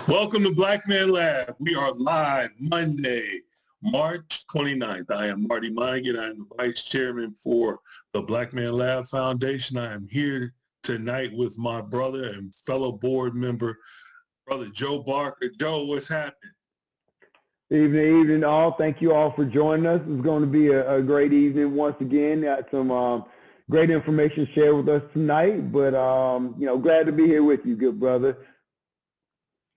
Welcome to Black Man Lab. We are live Monday, March 29th. I am Marty Monaghan. I am the Vice Chairman for the Black Man Lab Foundation. I am here tonight with my brother and fellow board member, Brother Joe Barker. Joe, what's happening? Evening all. Thank you all for joining us. It's going to be a great evening once again. Got some great information shared with us tonight, but glad to be here with you, good brother.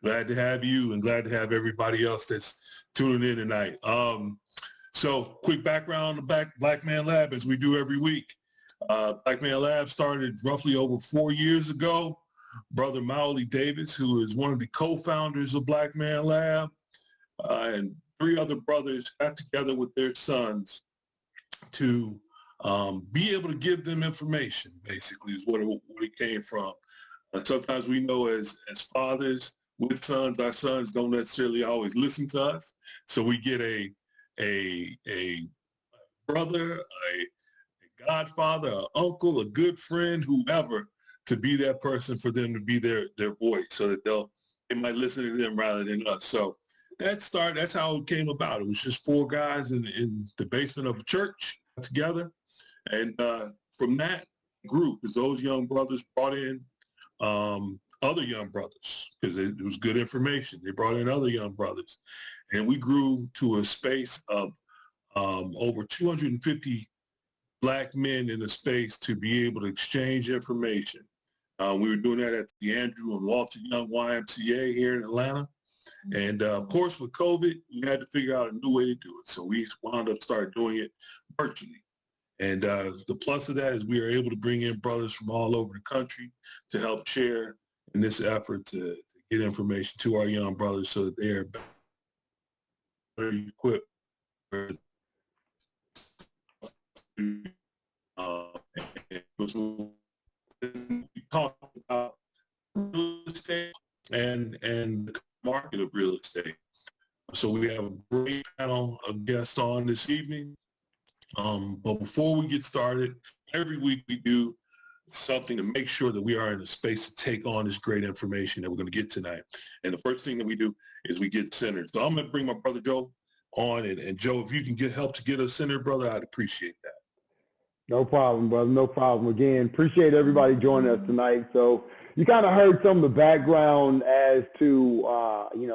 Glad to have you and glad to have everybody else that's tuning in tonight. So quick background on the Black Man Lab, as we do every week. Black Man Lab started roughly over 4 years ago. Brother Maoli Davis, who is one of the co-founders of Black Man Lab, and 3 other brothers got together with their sons to be able to give them information, basically, is what it came from. Sometimes we know as fathers with sons, our sons don't necessarily always listen to us. So we get a brother, a godfather, an uncle, a good friend, whoever, to be that person for them to be their voice, so that they might listen to them rather than us. So that's how it came about. It was just 4 guys in the basement of a church together. And from that group, as those young brothers brought in other young brothers, because it was good information. They brought in other young brothers. And we grew to a space of over 250 Black men in a space to be able to exchange information. We were doing that at the Andrew and Walter Young YMCA here in Atlanta. And of course, with COVID, we had to figure out a new way to do it. So we wound up starting doing it virtually. And the plus of that is we are able to bring in brothers from all over the country to help share in this effort to get information to our young brothers so that they're better equipped. We talked about real estate and the market of real estate. So we have a great panel of guests on this evening. But before we get started, every week we do something to make sure that we are in a space to take on this great information that we're going to get tonight. And the first thing that we do is we get centered. So I'm going to bring my brother Joe on. And Joe, if you can help to get us centered, brother, I'd appreciate that. No problem, brother. No problem. Again, appreciate everybody joining us tonight. So you kind of heard some of the background as to,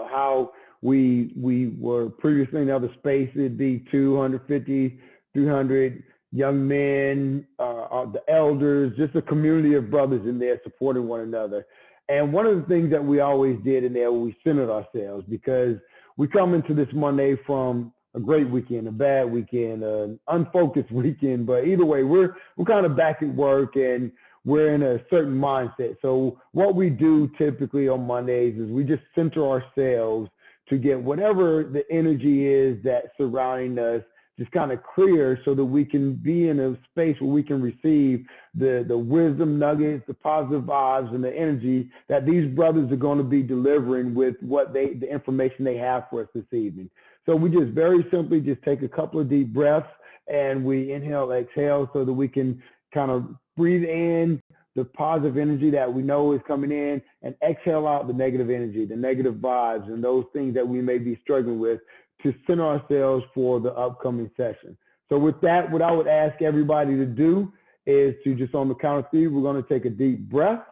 how we were previously in other spaces. It'd be 250, 300 young men, the elders, just a community of brothers in there supporting one another. And one of the things that we always did in there, we centered ourselves, because we come into this Monday from a great weekend, a bad weekend, an unfocused weekend, but either way, we're kind of back at work and we're in a certain mindset. So what we do typically on Mondays is we just center ourselves to get whatever the energy is that's surrounding us just kind of clear, so that we can be in a space where we can receive the wisdom nuggets, the positive vibes, and the energy that these brothers are going to be delivering with the information they have for us this evening. So we just very simply just take a couple of deep breaths and we inhale, exhale, so that we can kind of breathe in the positive energy that we know is coming in and exhale out the negative energy, the negative vibes, and those things that we may be struggling with, to center ourselves for the upcoming session. So with that, what I would ask everybody to do is to just, on the count of 3, we're going to take a deep breath.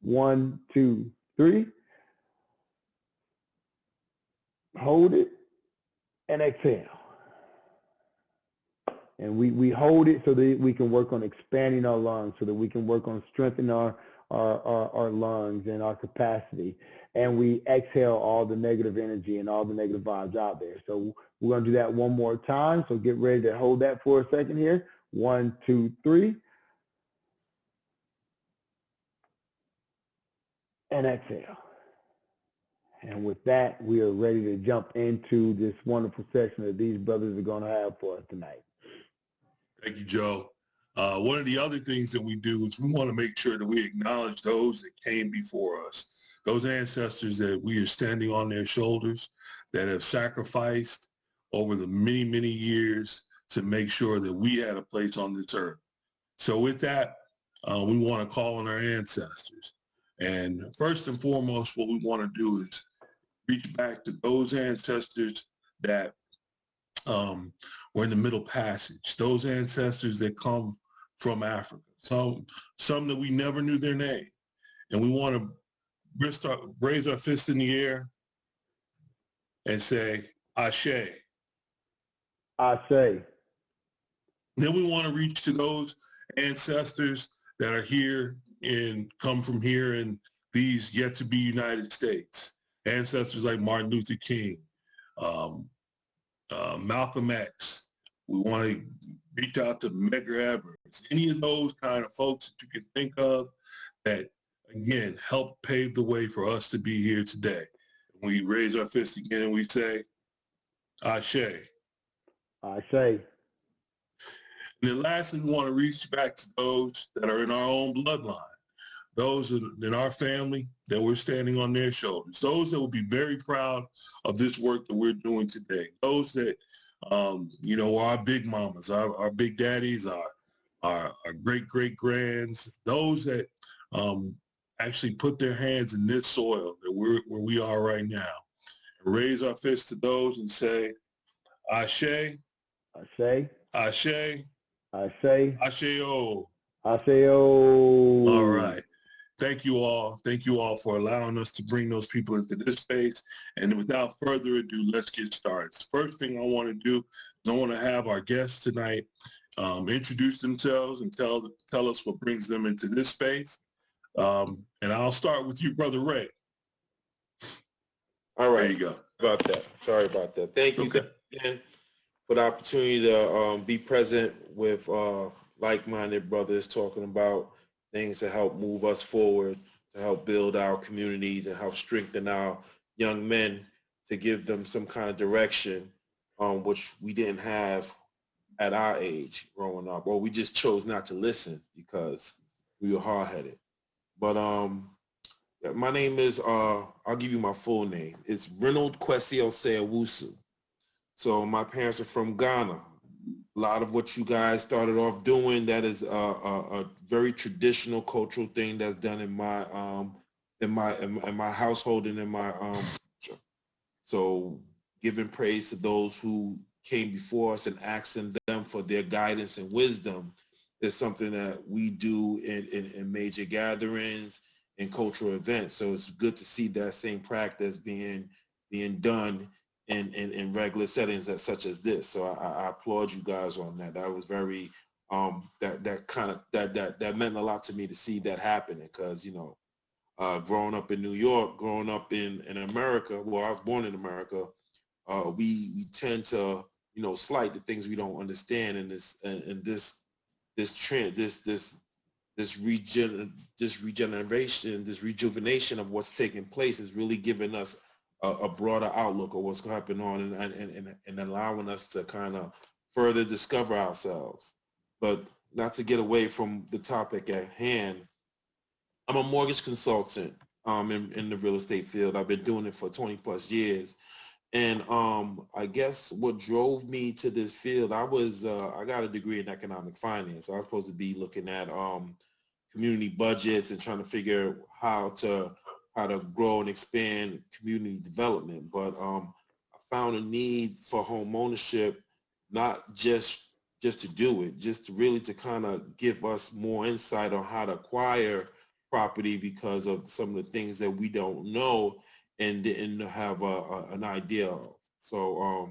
1, 2, 3. Hold it and exhale. And we hold it so that we can work on expanding our lungs, so that we can work on strengthening our lungs and our capacity. And we exhale all the negative energy and all the negative vibes out there. So we're going to do that one more time. So get ready to hold that for a second here. 1, 2, 3. And exhale. And with that, we are ready to jump into this wonderful session that these brothers are going to have for us tonight. Thank you, Joe. One of the other things that we do is we want to make sure that we acknowledge those that came before us, those ancestors that we are standing on their shoulders, that have sacrificed over the many, many years to make sure that we had a place on this earth. So with that, we want to call on our ancestors. And first and foremost, what we want to do reach back to those ancestors that were in the Middle Passage, those ancestors that come from Africa, some that we never knew their name. And we want to raise our fist in the air and say, Ashe. Ashe. Then we want to reach to those ancestors that are here and come from here in these yet to be United States. Ancestors like Martin Luther King, Malcolm X. We want to reach out to Medgar Evers, any of those kind of folks that you can think of that, again, help pave the way for us to be here today. We raise our fist again and we say, Ashe. Ashe. And then lastly, we want to reach back to those that are in our own bloodline, those in our family that we're standing on their shoulders, those that will be very proud of this work that we're doing today, those that, are our big mamas, our big daddies, our great-great-grands, those that actually put their hands in this soil that where we are right now. And raise our fists to those and say, Ashe, Ashe, Ashe, Ashe, Ashe-o. Ashe-o. All right. Thank you all. Thank you all for allowing us to bring those people into this space. And without further ado, let's get started. First thing I want to do is I want to have our guests tonight introduce themselves and tell us what brings them into this space. And I'll start with you, Brother Ray. All right. There you go. Sorry about that. Thank you again for the opportunity to be present with like-minded brothers talking about things to help move us forward, to help build our communities and help strengthen our young men, to give them some kind of direction, which we didn't have at our age growing up, or we just chose not to listen because we were hard-headed. But my name is, I'll give you my full name. It's Ronald Kwesi Owusu. So my parents are from Ghana. A lot of what you guys started off doing, that is a very traditional cultural thing that's done in my household and in my culture. So giving praise to those who came before us and asking them for their guidance and wisdom is something that we do in major gatherings and cultural events. So it's good to see that same practice being done in regular settings such as this. So I applaud you guys on that. That was very that meant a lot to me to see that happening, because growing up in New York, growing up in America, well, I was born in America, we tend to slight the things we don't understand, and this trend, this regeneration, this rejuvenation of what's taking place is really giving us a broader outlook of what's going to happen on, and allowing us to kind of further discover ourselves. But not to get away from the topic at hand, I'm a mortgage consultant in the real estate field. I've been doing it for 20 plus years. And I guess what drove me to this field, I got a degree in economic finance. I was supposed to be looking at community budgets and trying to figure how to grow and expand community development. But I found a need for home ownership, not just to do it, just to kind of give us more insight on how to acquire property, because of some of the things that we don't know and didn't have an idea of. So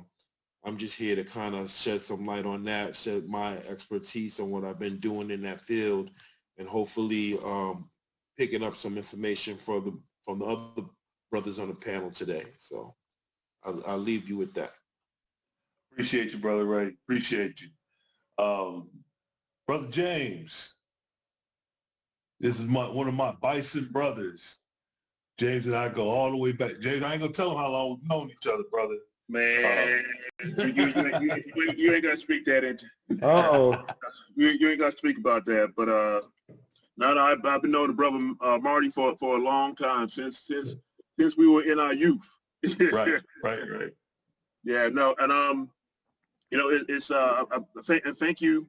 I'm just here to kind of shed some light on that, shed my expertise on what I've been doing in that field, and hopefully picking up some information from the other brothers on the panel today. So I'll leave you with that. Appreciate you, Brother Ray. Appreciate you. Brother James, this is one of my Bison brothers. James and I go all the way back. James, I ain't gonna tell him how long we've known each other, brother. Man, you ain't gonna speak that into. Oh, you ain't gonna speak about that. But I've been knowing the brother Marty for a long time, since we were in our youth. Right. Yeah, no, and it's thank you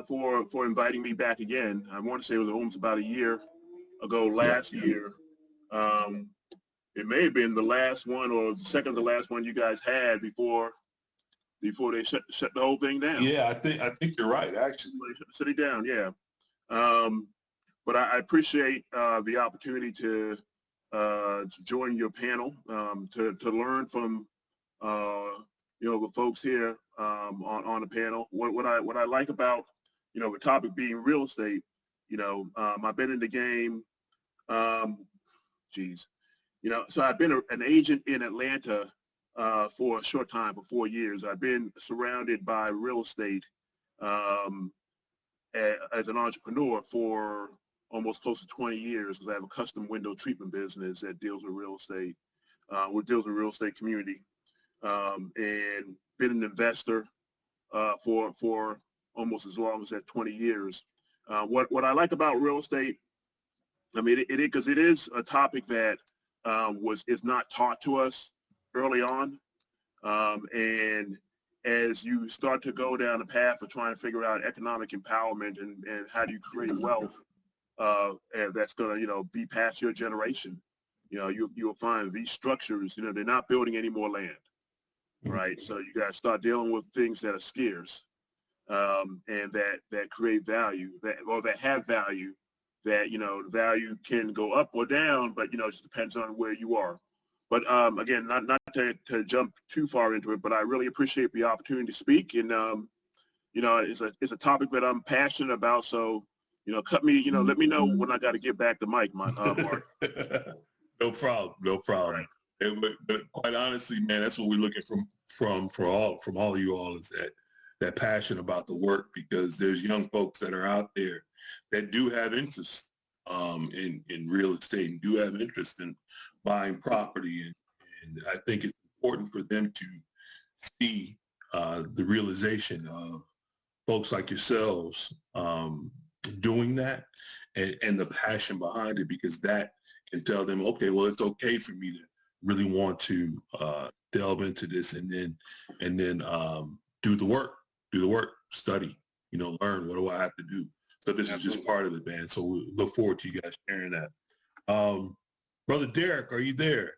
for inviting me back again. I want to say it was almost about a year ago last year. it may have been the last one or the second to last one you guys had before they shut the whole thing down. Yeah, I think you're right, actually. Shut it down, yeah. But I appreciate the opportunity to join your panel, to learn from the folks here on the panel. What I like about the topic being real estate, I've been in the game. So I've been an agent in Atlanta for a short time, for 4 years. I've been surrounded by real estate as an entrepreneur for almost close to 20 years, because I have a custom window treatment business that deals with real estate, real estate community, and been an investor for almost as long as that 20 years. What I like about real estate, I mean, because it is a topic that is not taught to us early on, and as you start to go down the path of trying to figure out economic empowerment and how do you create wealth and that's going to be past your generation, you'll find these structures, they're not building any more land, right? So you got to start dealing with things that are scarce, and that create value, that have value, that the value can go up or down, but it just depends on where you are. But again, not to jump too far into it, but I really appreciate the opportunity to speak, and it's a topic that I'm passionate about. So let me know when I got to get back to Mark. No problem. Right. But quite honestly, man, that's what we're looking from all of you all, is that passion about the work, because there's young folks that are out there that do have interest in real estate and do have interest in buying property, and I think it's important for them to see the realization of folks like yourselves doing that, and the passion behind it, because that can tell them, okay, well, it's okay for me to really want to delve into this, and then do the work, study, learn. What do I have to do? So this is just part of it, man. So we look forward to you guys sharing that. Brother Derrick, are you there?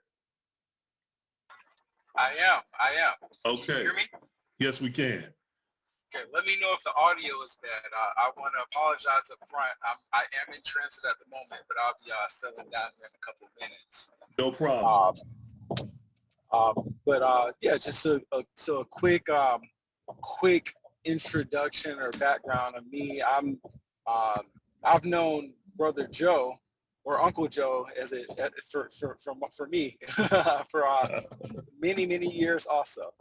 I am. Okay. Can you hear me? Yes, we can. Okay, let me know if the audio is bad. I want to apologize up front. I am in transit at the moment, but I'll be settling down in a couple of minutes. No problem. Just a quick introduction or background of me. I've known Brother Joe, or Uncle Joe, for me for many years also.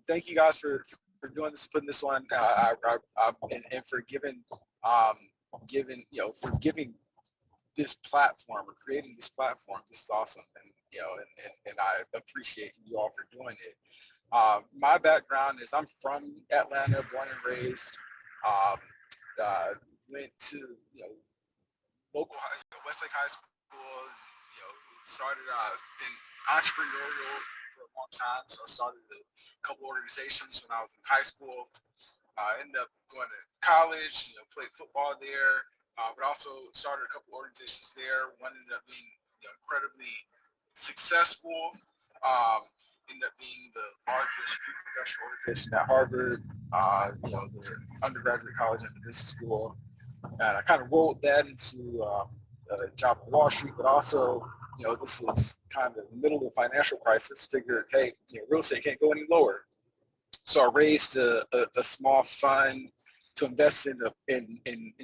Thank you guys for doing this, putting this on, and for giving this platform, or creating this platform. This is awesome, and I appreciate you all for doing it. My background is I'm from Atlanta, born and raised. Went to local Westlake High School. Started in entrepreneurial for a long time. So I started a couple organizations when I was in high school. Ended up going to college. Played football there, but also started a couple organizations there. One ended up being incredibly successful. Ended up being the largest professional organization at Harvard, the undergraduate college and the business school. And I kind of rolled that into a job on Wall Street, but also, this is kind of the middle of the financial crisis. Figured, hey, real estate can't go any lower. So I raised a small fund to invest in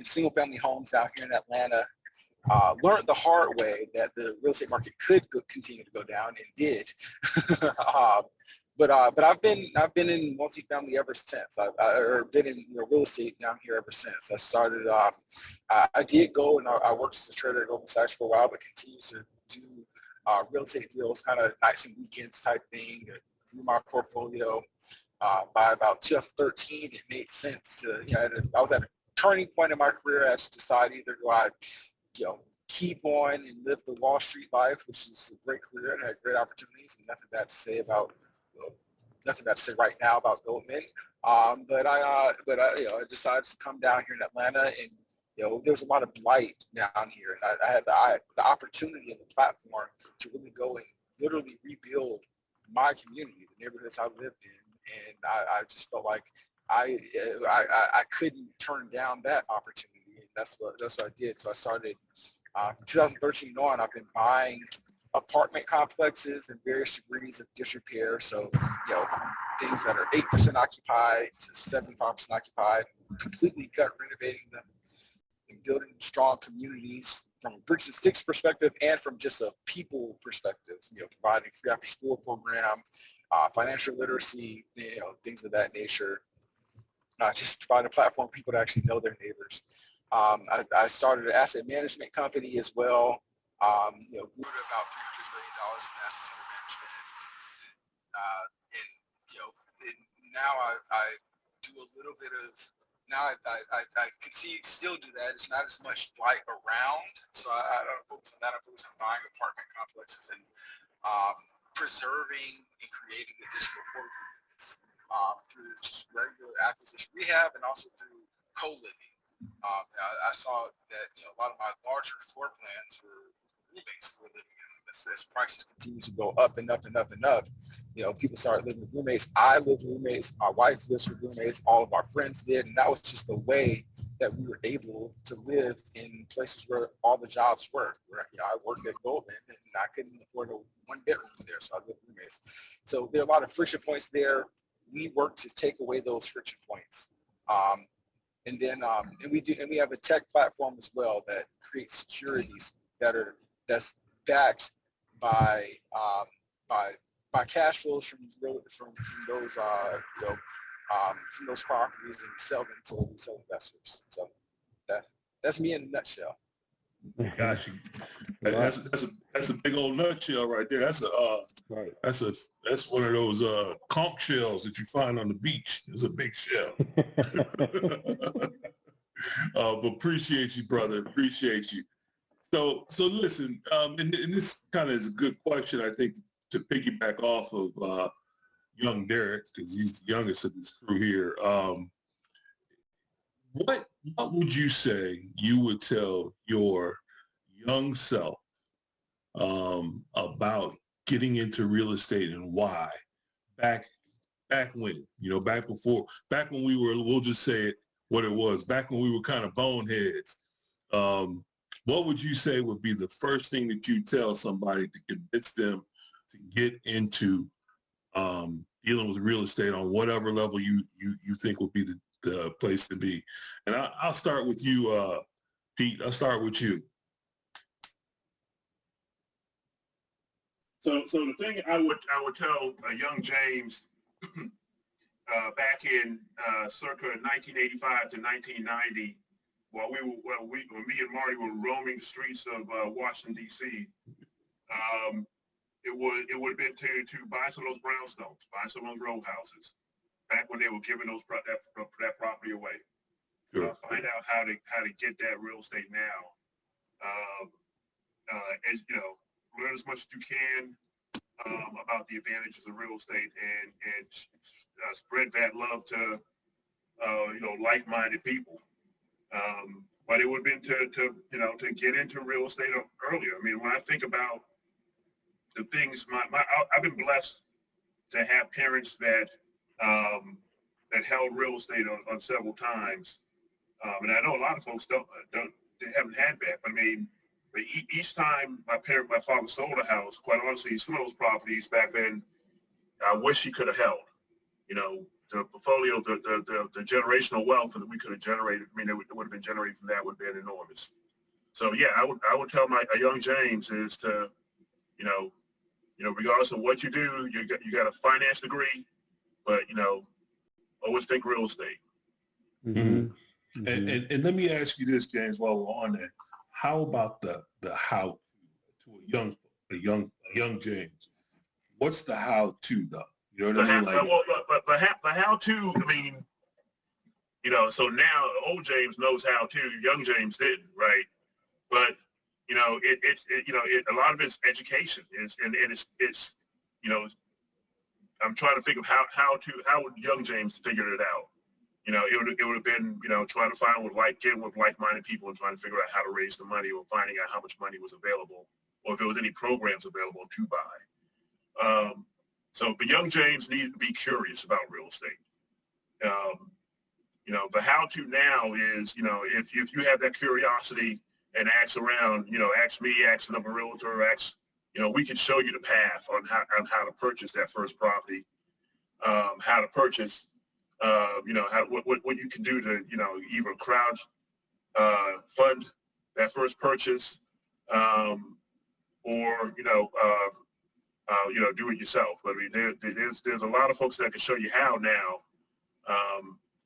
single-family homes out here in Atlanta. Learned the hard way that the real estate market could continue to go down, and did. But I've been in multifamily ever since. I've been in real estate down here ever since. I started. I did go and I worked as a trader at Goldman Sachs for a while, but continued to do real estate deals, kind of nights and weekends type thing. Grew my portfolio. By about 2013, it made sense to. I was at a turning point in my career. I just decided either do I keep on and live the Wall Street life, which is a great career and had great opportunities, and nothing bad to say right now about Goldman. But I decided to come down here in Atlanta and there's a lot of blight down here. And I had the opportunity and the platform to really go and literally rebuild my community, the neighborhoods I lived in. And I just felt like I couldn't turn down that opportunity. And that's what I did. So I started from 2013 on. I've been buying apartment complexes in various degrees of disrepair. So, things that are 8% occupied to 75% occupied, completely gut renovating them and building strong communities from a bricks and sticks perspective and from just a people perspective, providing free after school program, financial literacy, things of that nature. Just provide a platform for people to actually know their neighbors. I started an asset management company as well. Grew to about $300 million in assets under management. And now I do a little bit of, now I still do that. It's not as much light around. So I don't focus on that. I focus on buying apartment complexes and preserving and creating additional programs through just regular acquisition rehab and also through co-living. I saw that a lot of my larger floor plans were roommates were living in. As prices continue to go up and up and up and up, people started living with roommates. I lived with roommates. My wife lives with roommates. All of our friends did, and that was just the way that we were able to live in places where all the jobs were. I worked at Goldman, and I couldn't afford a one-bedroom there, so I lived with roommates. So there are a lot of friction points there. We work to take away those friction points. And then we have a tech platform as well that creates securities that's backed by cash flows from those from those properties, and we sell them to investors. So that's me in a nutshell. Gosh, that's a big old nutshell right there. That's one of those conch shells that you find on the beach. It's a big shell. But appreciate you, brother. Appreciate you. So listen, and this kind of is a good question, I think, to piggyback off of young Derrick, because he's the youngest of this crew here. What would you say you would tell your young self about getting into real estate and why? Back when, back when we were, we'll just say it what it was, back when we were kind of boneheads. What would you say would be the first thing that you tell somebody to convince them to get into dealing with real estate on whatever level you think would be the place to be? And I'll start with you, Pete. I'll start with you. So the thing I would tell young James back in circa 1985 to 1990, when me and Marty were roaming the streets of Washington D.C., it would have been to buy some of those brownstones, buy some of those row houses, back when they were giving that property away. Sure. Find out how to get that real estate now. As learn as much as you can about the advantages of real estate, and spread that love to like-minded people. But it would have been to get into real estate earlier. I mean, when I think about the things, I've been blessed to have parents that held real estate on several times, and I know a lot of folks they haven't had that. But I mean, each time my father sold a house, quite honestly, some of those properties back then, I wish he could have held. The portfolio, the generational wealth that we could have generated, that would have been generated from that would have been enormous. So yeah, I would tell a young James is to, regardless of what you do, you got a finance degree, but always think real estate. Mm-hmm. Mm-hmm. And let me ask you this, James, while we're on that. How about the how to a young James? What's the how to though? You know what I mean? The how to, so now old James knows how to, young James didn't, right? But a lot of it's education, it's I'm trying to think of how would young James figure it out. it would have been, trying to find getting with like-minded people and trying to figure out how to raise the money or finding out how much money was available or if there was any programs available to buy. But young James needed to be curious about real estate. The how-to now is, if you have that curiosity and ask around, ask me, ask another realtor, we can show you the path on how to purchase that first property, how to purchase, what you can do to, either crowd fund that first purchase, or do it yourself. I mean, there's a lot of folks that can show you how now.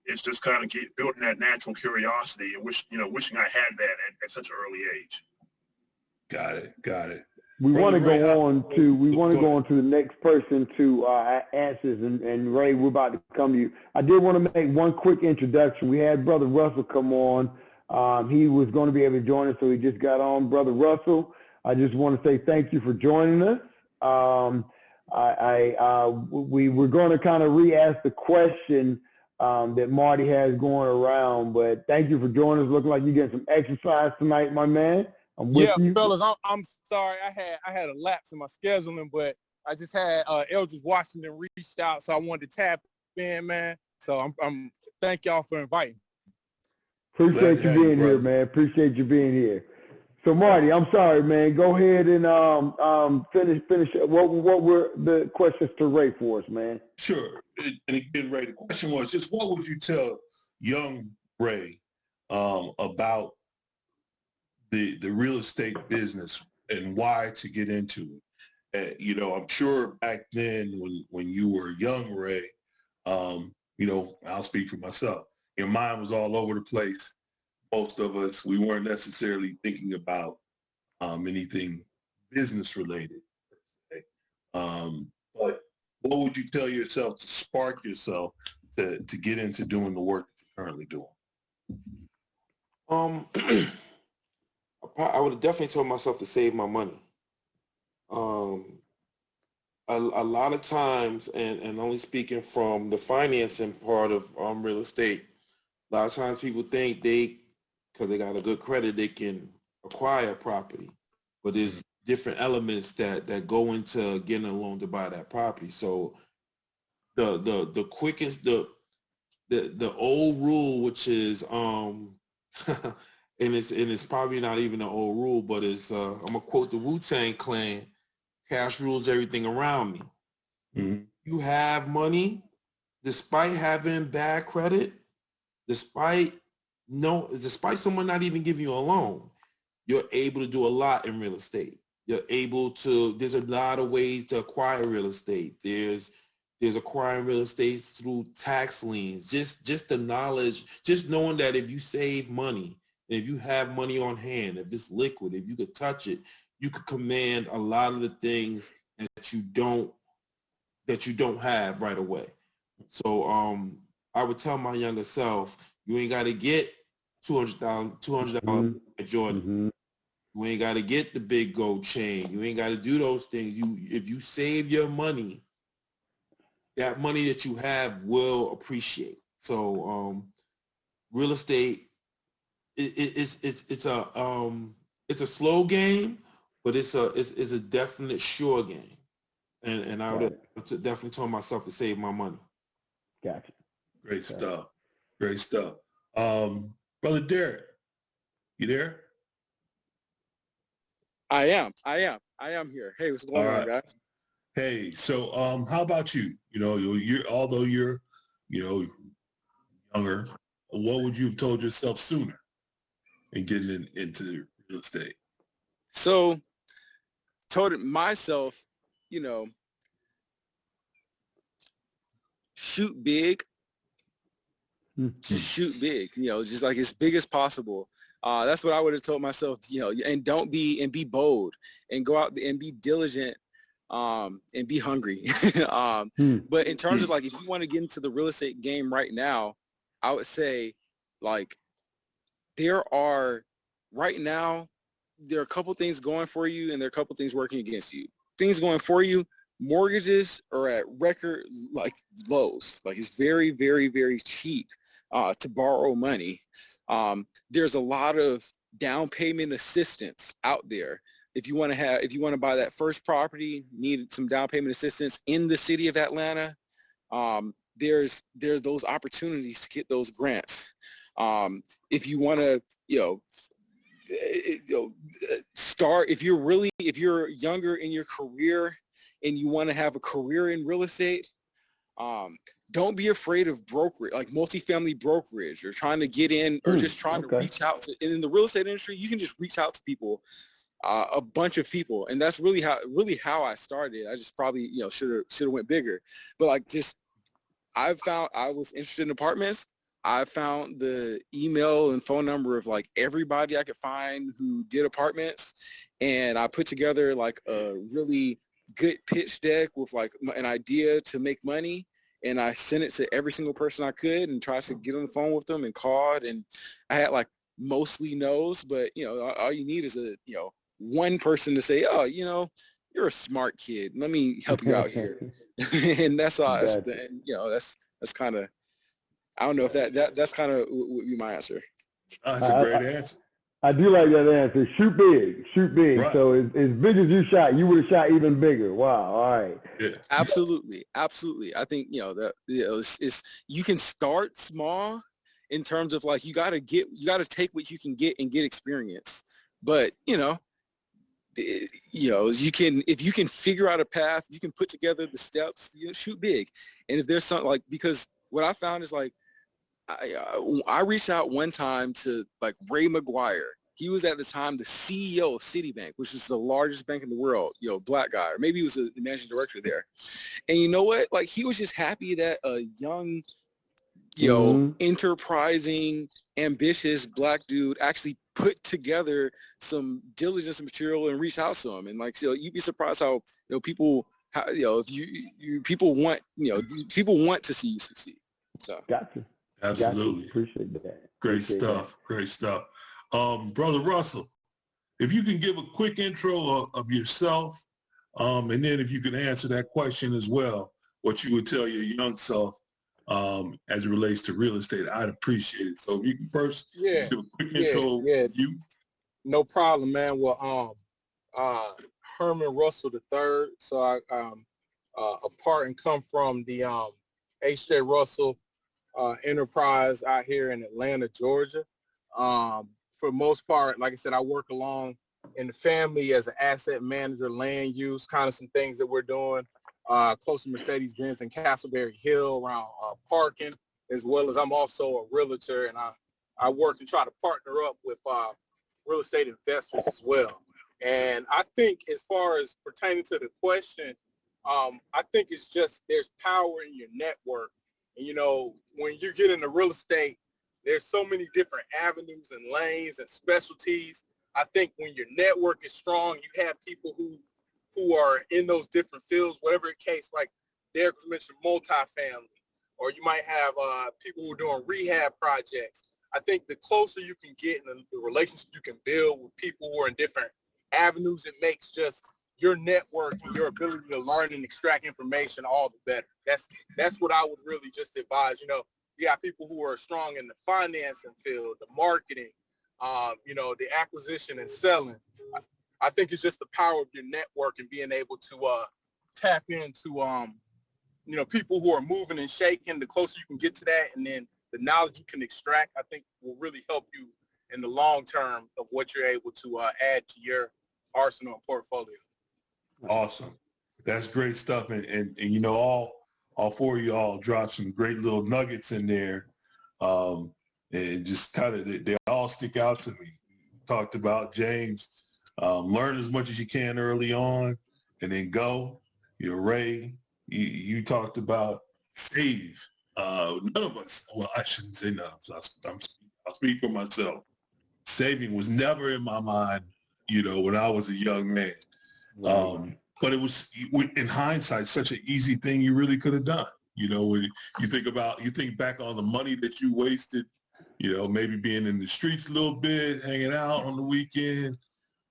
It's just kind of building that natural curiosity and wishing I had that at such an early age. Got it. We want to go on to the next person to answers, and Ray, we're about to come to you. I did want to make one quick introduction. We had Brother Russell come on. He was going to be able to join us, so he just got on. Brother Russell, I just want to say thank you for joining us. We were going to kind of re-ask the question that Marty has going around, but thank you for joining us. Looking like you're getting some exercise tonight, my man. I'm with you. Fellas, I'm sorry. I had a lapse in my scheduling, but I just had Eldridge Washington reached out, so I wanted to tap in, man. So I'm thank y'all for inviting. Appreciate you being here, man. Appreciate you being here. So Marty, I'm sorry, man. Go ahead and finish. What were the questions to Ray for us, man? Sure. And again, Ray, the question was just what would you tell young Ray about the real estate business and why to get into it? I'm sure back then when you were young, Ray, I'll speak for myself. Your mind was all over the place. Most of us, we weren't necessarily thinking about anything business related. But what would you tell yourself to spark yourself to get into doing the work that you're currently doing? I would have definitely told myself to save my money. A lot of times, and only speaking from the financing part of real estate, a lot of times people think because they got a good credit, they can acquire property. But there's different elements that go into getting a loan to buy that property. So the quickest, the old rule, which is and it's probably not even an old rule, but it's I'm gonna quote the Wu-Tang Clan: cash rules everything around me. Mm-hmm. You have money, despite having bad credit, despite someone not even giving you a loan, you're able to do a lot in real estate. There's a lot of ways to acquire real estate. There's acquiring real estate through tax liens, just the knowledge, just knowing that if you save money, if you have money on hand, if it's liquid, if you could touch it, you could command a lot of the things that you don't have right away. So I would tell my younger self, you ain't got to get $200 at Jordan. Mm-hmm. You ain't got to get the big gold chain. You ain't got to do those things. If you save your money, that money that you have will appreciate. So real estate, it's a slow game, but it's a definite sure game. And I would have definitely told myself to save my money. Gotcha. Great stuff. Great stuff. Brother Derrick, you there? I am here. Hey, what's going on, guys? Hey, so how about you? Although you're younger, what would you have told yourself sooner in getting into real estate? So, told myself, shoot big. Just shoot big, just like as big as possible. That's what I would have told myself, and be bold and go out and be diligent, and be hungry. But in terms of if you want to get into the real estate game right now, I would say there are a couple things going for you and there are a couple things working against you. Things going for you, mortgages are at record like lows. Like it's very, very, very cheap to borrow money. There's a lot of down payment assistance out there. If you want to buy that first property, need some down payment assistance in the city of Atlanta, there's those opportunities to get those grants. If you want to, start, if you're younger in your career and you want to have a career in real estate, don't be afraid of brokerage, like multifamily brokerage, or trying to get in, or just trying to reach out to. And in the real estate industry, you can just reach out to people, a bunch of people, and that's really how I started. I just probably should have went bigger, but like I was interested in apartments. I found the email and phone number of like everybody I could find who did apartments, and I put together like a really good pitch deck with like an idea to make money, and I sent it to every single person I could and tried to get on the phone with them and called, and I had like mostly no's, but all you need is one person to say, oh, you're a smart kid, let me help you out here. And that's all. That's kind of, I don't know if that's kind of would be my answer. That's a great answer. I do like that answer. Shoot big. Right. So as big as you shot, you would have shot even bigger. Wow. All right. Yeah. Absolutely. I think it's you can start small in terms of like you got to take what you can get and get experience. But you can, if you can figure out a path, you can put together the steps. Shoot big. And if there's something like, because what I found is like, I reached out one time to like Ray McGuire. He was at the time the CEO of Citibank, which is the largest bank in the world, black guy, or maybe he was the managing director there. And you know what? Like he was just happy that a young, enterprising, ambitious black dude actually put together some diligence material and reach out to him. And like, you'd be surprised how people people want to see you succeed. So gotcha. Absolutely. Appreciate that. Great stuff. Brother Russell, if you can give a quick intro of yourself, and then if you can answer that question as well, what you would tell your young self as it relates to real estate, I'd appreciate it. So if you can first give a quick intro of you. No problem, man. Well, Herman Russell III. So I a part and come from the H.J. Russell enterprise out here in Atlanta, Georgia. For most part, like I said, I work along in the family as an asset manager, land use, kind of some things that we're doing close to Mercedes-Benz and Castleberry Hill around parking, as well as I'm also a realtor, and I work and try to partner up with real estate investors as well. And I think as far as pertaining to the question, I think it's just there's power in your network. And, when you get into real estate, there's so many different avenues and lanes and specialties. I think when your network is strong, you have people who are in those different fields, whatever the case, like Derrick was mentioned, multifamily, or you might have people who are doing rehab projects. I think the closer you can get and the relationship you can build with people who are in different avenues, it makes just your network and your ability to learn and extract information all the better. That's what I would really just advise. You got people who are strong in the financing field, the marketing, the acquisition and selling. I think it's just the power of your network and being able to tap into, people who are moving and shaking. The closer you can get to that, and then the knowledge you can extract, I think will really help you in the long term of what you're able to add to your arsenal and portfolio. Awesome. That's great stuff. And all four of y'all dropped some great little nuggets in there. And just kind of, they all stick out to me. Talked about James, learn as much as you can early on and then go. Ray, you talked about save. None of us, well, I shouldn't say none of us. I'll speak for myself. Saving was never in my mind, when I was a young man. But it was, in hindsight, such an easy thing you really could have done. When you think back on the money that you wasted, maybe being in the streets a little bit, hanging out on the weekend,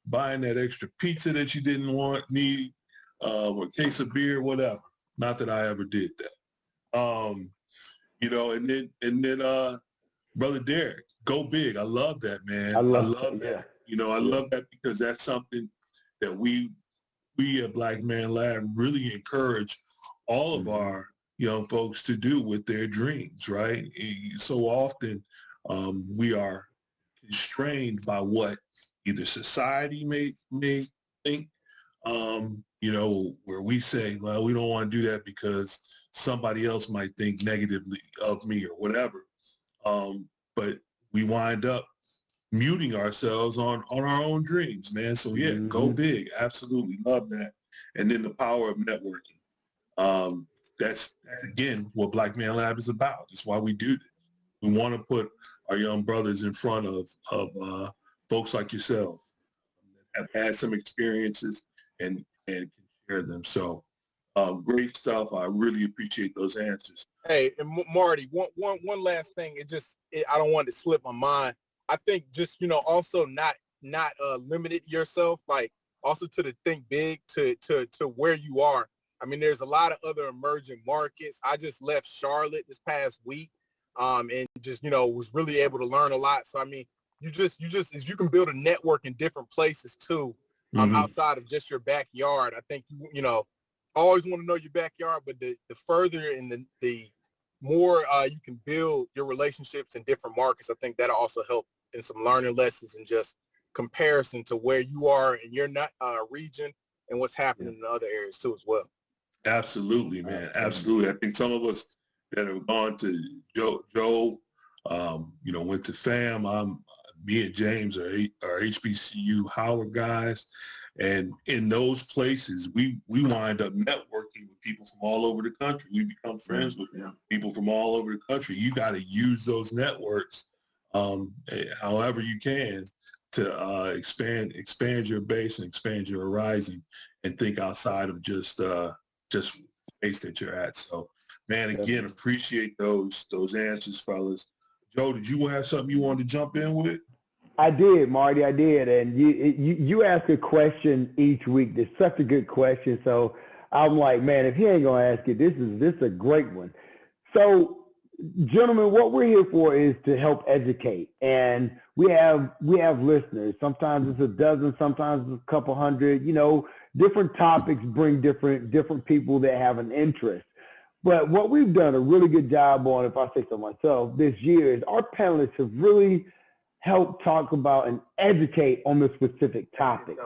buying that extra pizza that you didn't need, or a case of beer, whatever. Not that I ever did that. You know, and then Brother Derrick, go big. I love that, man. I love that. Yeah. You know, I love that because that's something that we at Black Man Lab really encourage all of our young folks to do with their dreams, right? So often we are constrained by what either society may think, you know, where we say, well, we don't want to do that because somebody else might think negatively of me or whatever. But we wind up muting ourselves on our own dreams, man. So yeah, go big. Absolutely love that. And then the power of networking. That's again what Black Man Lab is about. That's why we do this. We want to put our young brothers in front of folks like yourself that have had some experiences and can share them. So great stuff. I really appreciate those answers. Hey, and Marty, one last thing. I don't want it to slip my mind. I think just, you know, also not limited yourself, like also to think big to where you are. I mean, there's a lot of other emerging markets. I just left Charlotte this past week, and just, you know, was really able to learn a lot. So, I mean, you can build a network in different places too, outside of just your backyard. I think, you know, always want to know your backyard, but the further and the more you can build your relationships in different markets, I think that'll also help in some learning lessons and just comparison to where you are in your region and what's happening in other areas too as well. Absolutely, man. Absolutely. I think some of us that have gone to Joe, you know, went to FAM. Me and James are HBCU Howard guys. And in those places, we wind up networking with people from all over the country. We become friends with people from all over the country. You got to use those networks however you can to expand your base and expand your horizon and think outside of just space that you're at. So, man, again, appreciate those answers, fellas. Joe, did you have something you wanted to jump in with? I did, Marty. I did, and you ask a question each week. That's such a good question. So I'm like, man, if he ain't gonna ask it, this is a great one. So, gentlemen, what we're here for is to help educate, and we have listeners. Sometimes it's a dozen, sometimes it's a couple hundred. You know, different topics bring different people that have an interest. But what we've done a really good job on, if I say so myself, this year is our panelists have really help talk about and educate on the specific topic,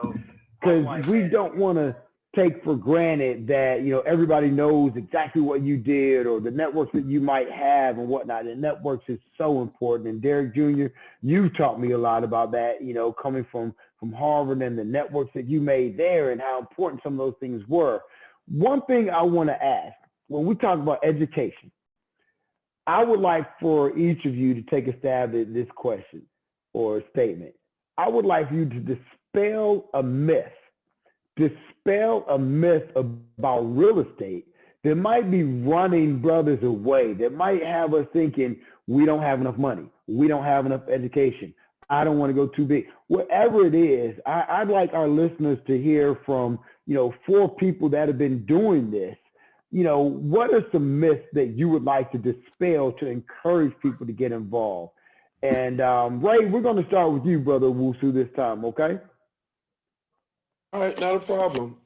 because we don't want to take for granted that, you know, everybody knows exactly what you did or the networks that you might have and whatnot. And networks is so important. And Derrick Jr., you taught me a lot about that, you know, coming from Harvard and the networks that you made there and how important some of those things were. One thing I want to ask, when we talk about education, I would like for each of you to take a stab at this question or a statement. I would like you to dispel a myth about real estate that might be running brothers away, that might have us thinking we don't have enough money, we don't have enough education, I don't want to go too big. Whatever it is, I'd like our listeners to hear from, you know, 4 people that have been doing this. You know, what are some myths that you would like to dispel to encourage people to get involved? And Ray, we're going to start with you, Brother Owusu, this time, okay? All right, not a problem.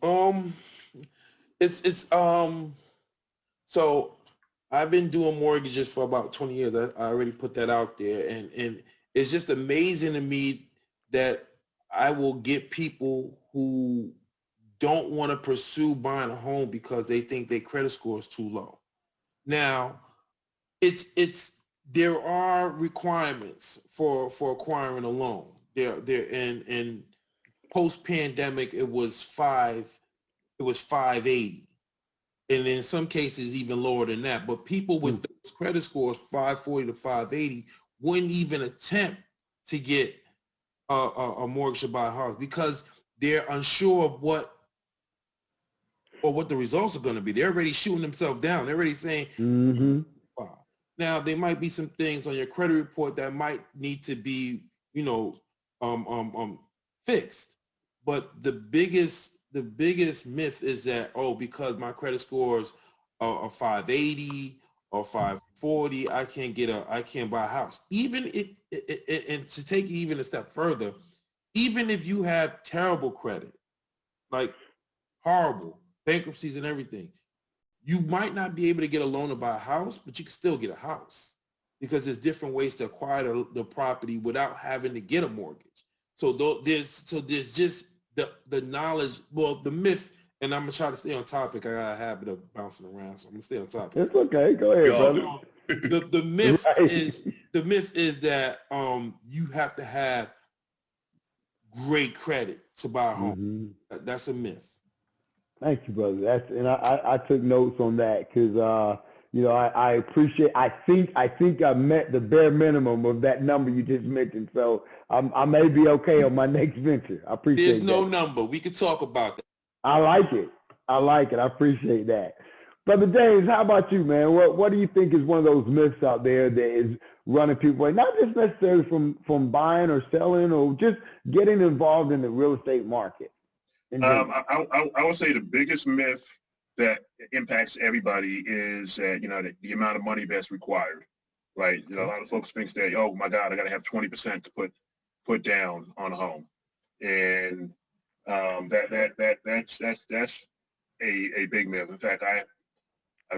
So I've been doing mortgages for about 20 years. I already put that out there, and it's just amazing to me that I will get people who don't want to pursue buying a home because they think their credit score is too low. Now, there are requirements for acquiring a loan. And post-pandemic, it was 580, and in some cases even lower than that. But people with those credit scores 540 to 580 wouldn't even attempt to get a mortgage to buy a house because they're unsure of what the results are going to be. They're already shooting themselves down. They're already saying, wow. Now, there might be some things on your credit report that might need to be, you know, fixed. But the biggest biggest myth is that, oh, because my credit scores are 580 or 540, I can't buy a house. Even and to take it even a step further, even if you have terrible credit, like horrible bankruptcies and everything, you might not be able to get a loan to buy a house, but you can still get a house because there's different ways to acquire the property without having to get a mortgage. So there's just the knowledge, well, the myth, and I'm gonna try to stay on topic. I got a habit of bouncing around, so I'm gonna stay on topic. It's okay. Go ahead, brother. The myth Right. is that you have to have great credit to buy a home. Mm-hmm. That's a myth. Thank you, brother. I took notes on that because I appreciate. I think I met the bare minimum of that number you just mentioned. So I may be okay on my next venture. I appreciate. There's no that. number. We could talk about that. I like it. I appreciate that. Brother James, how about you, man? What do you think is one of those myths out there that is running people away, not just necessarily from buying or selling or just getting involved in the real estate market? I would say the biggest myth that impacts everybody is that, the amount of money that's required, right? A lot of folks think that, oh my God, I got to have 20% to put down on a home, and that's a big myth. In fact, I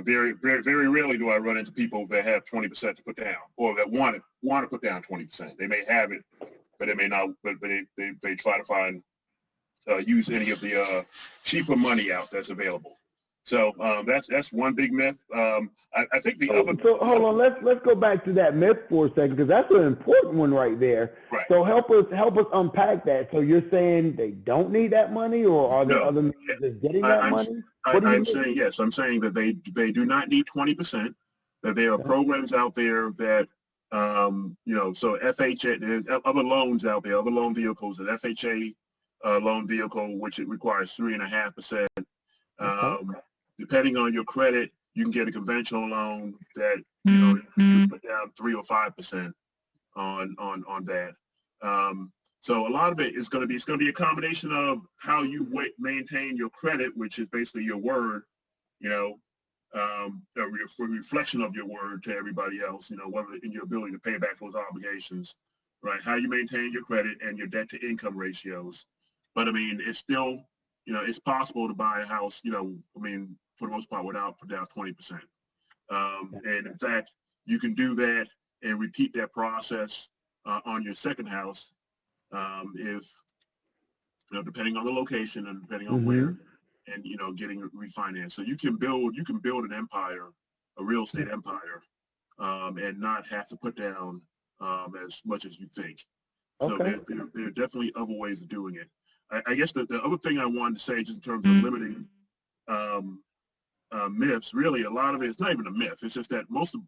very, very, very rarely do I run into people that have 20% to put down, or that want to put down 20%. They may have it, but they may not. But they try to find use any of the cheaper money out that's available. So that's one big myth. I think the other. So hold on, let's go back to that myth for a second, because that's an important one right there. Right. So help us unpack that. So you're saying they don't need that money, or are there other means of getting that money? I'm saying yes. I'm saying that they do not need 20%. That there are programs out there that so FHA, other loans out there, other loan vehicles, an FHA loan vehicle, which it requires 3.5%. Depending on your credit, you can get a conventional loan that you put down 3 or 5% on that. So a lot of it is going to be a combination of how you maintain your credit, which is basically your word, a reflection of your word to everybody else, whether in your ability to pay back those obligations, right? How you maintain your credit and your debt to income ratios. But I mean, it's still, it's possible to buy a house, for the most part without putting down 20%. And in fact, you can do that and repeat that process on your second house. If depending on the location and depending on where, and getting refinanced, so you can build an empire, a real estate empire, and not have to put down as much as you think. So there are definitely other ways of doing it. I guess the other thing I wanted to say, just in terms of limiting myths, really a lot of it is not even a myth. It's just that most of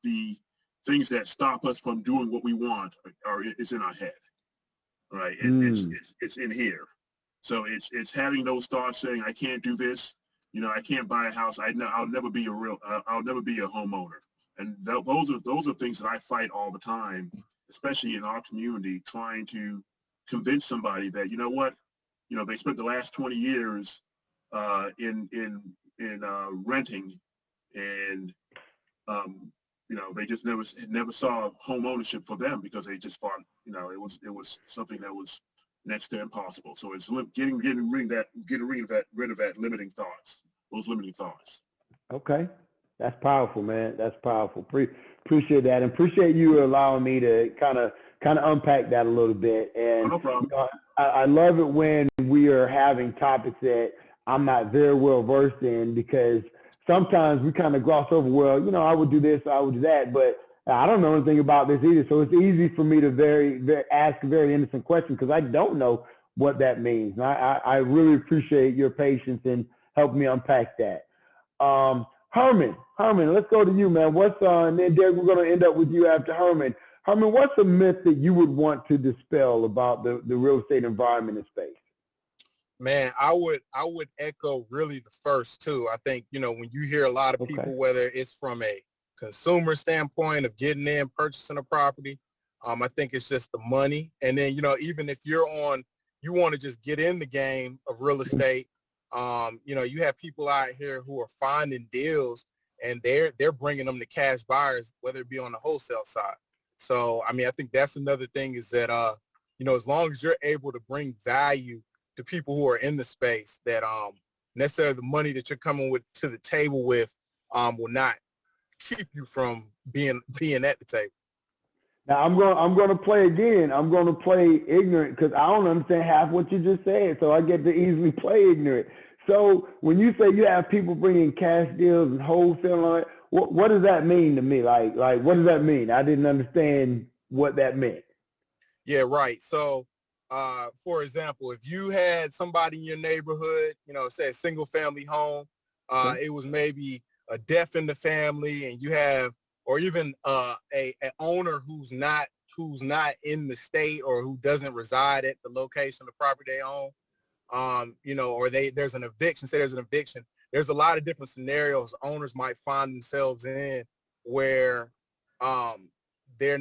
the things that stop us from doing what we want is in our head. Right, it's in here. So it's having those thoughts saying, I can't do this, I can't buy a house. I'll never be a homeowner. And those are things that I fight all the time, especially in our community, trying to convince somebody that they spent the last 20 years in renting, and they just never saw home ownership for them because they just thought it was something that was next to impossible. So it's getting rid of that limiting thoughts, those limiting thoughts. Okay, that's powerful, man. That's powerful. Appreciate that, and appreciate you allowing me to kind of unpack that a little bit. And no problem. I love it when we are having topics that I'm not very well versed in, because sometimes we kind of gloss over, well, I would do this, I would do that, but I don't know anything about this either. So it's easy for me to ask a very innocent question, because I don't know what that means. And I really appreciate your patience in helping me unpack that. Herman, let's go to you, man. And then Derrick, we're going to end up with you after Herman. Herman, what's a myth that you would want to dispel about the real estate environment and space? Man, I would echo really the first two. I think, when you hear a lot of people, whether it's from a consumer standpoint of getting in, purchasing a property, I think it's just the money. And then, even if you're on you want to just get in the game of real estate, you know, you have people out here who are finding deals and they're bringing them to cash buyers, whether it be on the wholesale side. So, I mean, I think that's another thing is that, you know, as long as you're able to bring value to people who are in the space, that necessarily the money that you're coming with to the table with will not keep you from being at the table. Now I'm going to play again. I'm going to play ignorant because I don't understand half what you just said, so I get to easily play ignorant. So when you say you have people bringing cash deals and wholesale on it, what does that mean to me? Like what does that mean? I didn't understand what that meant. Yeah, right. So, for example, if you had somebody in your neighborhood, you know, say a single family home, it was maybe a death in the family, and you have, or even an owner who's not in the state or who doesn't reside at the location of the property they own, you know, or there's an eviction. Say there's an eviction. There's a lot of different scenarios owners might find themselves in where their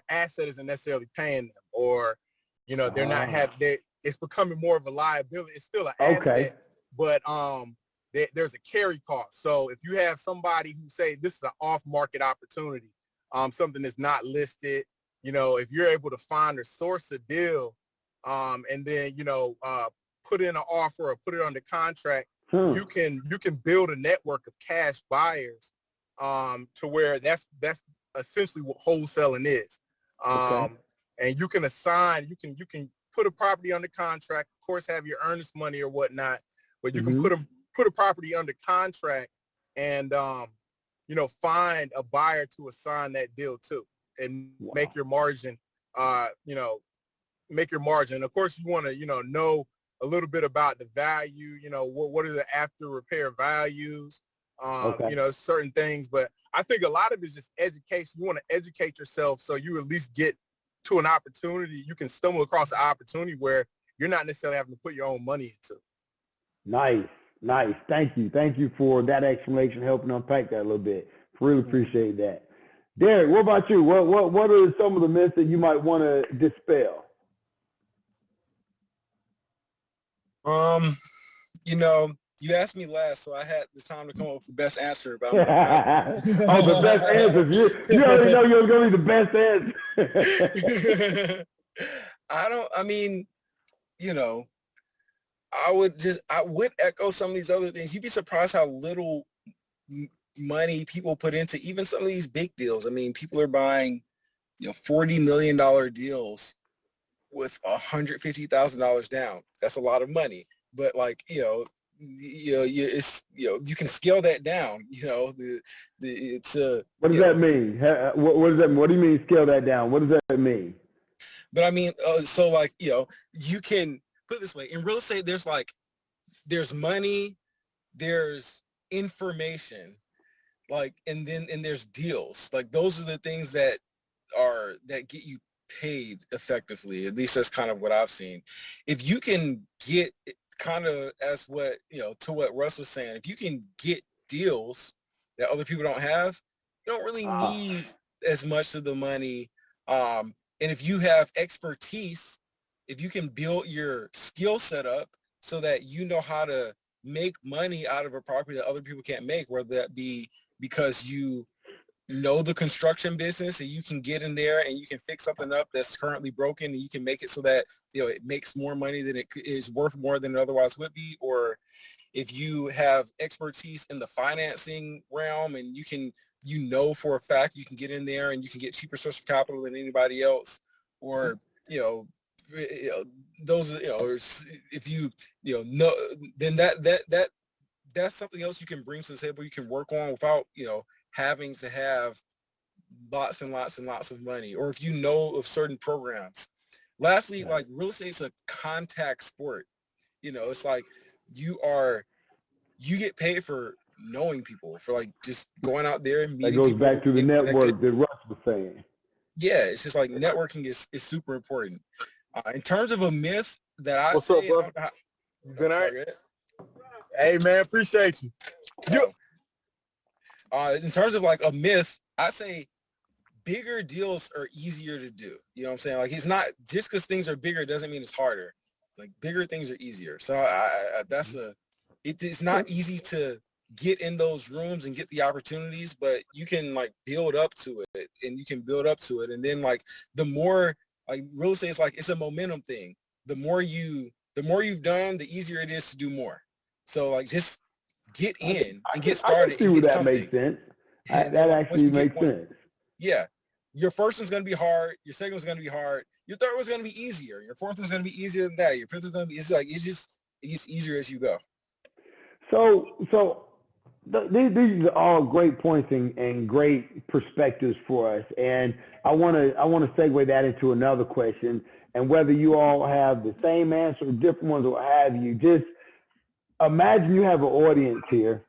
asset isn't necessarily paying them, or, you know, they're not it's becoming more of a liability. It's still an asset, but there's a carry cost. So if you have somebody who say this is an off-market opportunity, something that's not listed, you know, if you're able to find or source a deal, and then, you know, put in an offer or put it under contract, you can build a network of cash buyers, to where that's essentially what wholesaling is. And you can assign, you can put a property under contract, of course, have your earnest money or whatnot, but you can put a property under contract and, you know, find a buyer to assign that deal to and make your margin, you know, make your margin. Of course, you want to, you know a little bit about the value, you know, what are the after repair values, you know, certain things. But I think a lot of it is just education. You want to educate yourself so you at least get to an opportunity. You can stumble across an opportunity where you're not necessarily having to put your own money into. Nice. Thank you for that explanation, helping unpack that a little bit. Really appreciate that. Derrick, what about you? What are some of the myths that you might want to dispel? You know, you asked me last, so I had the time to come up with the best answer. But the best answer. You already know you're going to be the best answer. I mean, you know, I would echo some of these other things. You'd be surprised how little money people put into even some of these big deals. I mean, people are buying, you know, $40 million deals with $150,000 down. That's a lot of money. But like, you can scale that down. You know, what does that mean? What does that? What do you mean scale that down? What does that mean? But I mean, so like, you know, you can put it this way. In real estate, there's money, there's information, like, and there's deals. Like, those are the things that get you paid effectively. At least that's kind of what I've seen. If you can get kind of as what, you know, to what Russ was saying, if you can get deals that other people don't have, you don't really need as much of the money. And if you have expertise, if you can build your skill set up so that you know how to make money out of a property that other people can't make, whether that be because you know the construction business and you can get in there and you can fix something up that's currently broken and you can make it so that, you know, it makes more money than it is worth more than it otherwise would be. Or if you have expertise in the financing realm and you know for a fact you can get in there and you can get cheaper source of capital than anybody else, or, you know, those, you know, or if you know, then that's something else you can bring to the table, you can work on without, you know, having to have lots and lots and lots of money, or if you know of certain programs. Lastly, like, real estate is a contact sport. You know, it's like you get paid for knowing people, for like just going out there and meeting people. That goes back to the network that Russ was saying. Yeah, it's just like networking is super important. In terms of a myth that I What's up, bro? Good night. Hey, man, appreciate you. In terms of like a myth, I say bigger deals are easier to do. You know what I'm saying? Like, it's not just because things are bigger doesn't mean it's harder. Like bigger things are easier. So it's not easy to get in those rooms and get the opportunities, but you can like build up to it, and you can build up to it. And then like the more, like real estate is like, it's a momentum thing. The more you've done, the easier it is to do more. So like just get in and get started. I can see where that makes sense. That actually makes sense. Yeah. Your first one's going to be hard. Your second one's going to be hard. Your third one's going to be easier. Your fourth one's going to be easier than that. Your fifth one's going to be, it gets easier as you go. So these are all great points and great perspectives for us. And I want to segue that into another question. And whether you all have the same answer or different ones or what have you, just imagine you have an audience here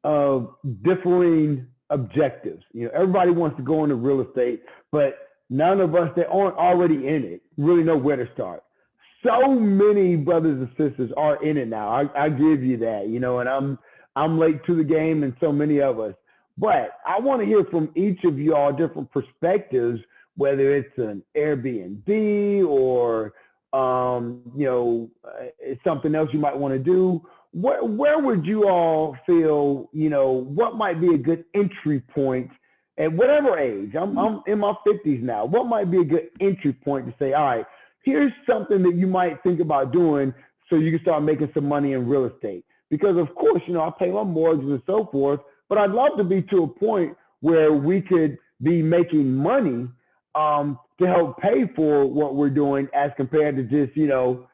of differing objectives. You know, everybody wants to go into real estate, but none of us that aren't already in it really know where to start. So many brothers and sisters are in it now. I give you that, you know, and I'm late to the game, and so many of us. But I want to hear from each of y'all different perspectives, whether it's an Airbnb or it's something else you might want to do. Where would you all feel, you know, what might be a good entry point at whatever age? I'm in my 50s now. What might be a good entry point to say, all right, here's something that you might think about doing so you can start making some money in real estate? Because, of course, you know, I pay my mortgage and so forth, but I'd love to be to a point where we could be making money to help pay for what we're doing as compared to just, you know,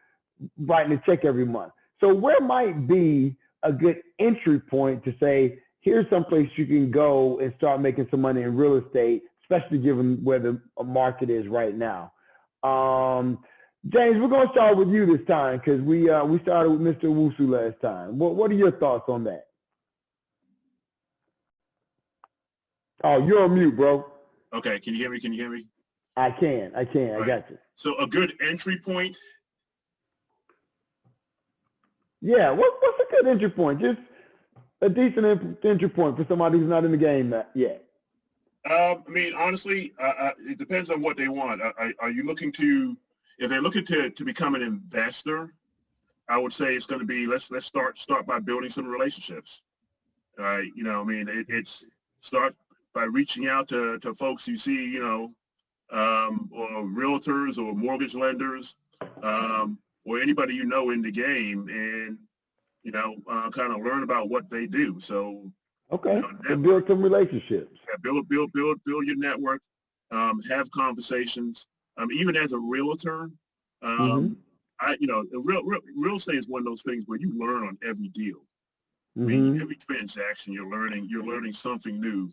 writing a check every month. So where might be a good entry point to say, here's someplace you can go and start making some money in real estate, especially given where the market is right now? James, we're going to start with you this time because we started with Mr. Owusu last time. What are your thoughts on that? Oh, you're on mute, bro. Okay, can you hear me? I can. Right. I got you. So a good entry point? Yeah, what's a good entry point? Just a decent entry point for somebody who's not in the game yet. I mean, honestly, it depends on what they want. Are you looking to, if they're looking to become an investor, I would say it's going to be, let's start by building some relationships. You know, I mean, it's start by reaching out to folks you see, you know, or realtors or mortgage lenders, or anybody you know in the game, and, you know, kind of learn about what they do. So, okay, you know, so build some relationships. Yeah, build your network, have conversations. Even as a realtor, real estate is one of those things where you learn on every deal. I mean, every transaction you're learning something new.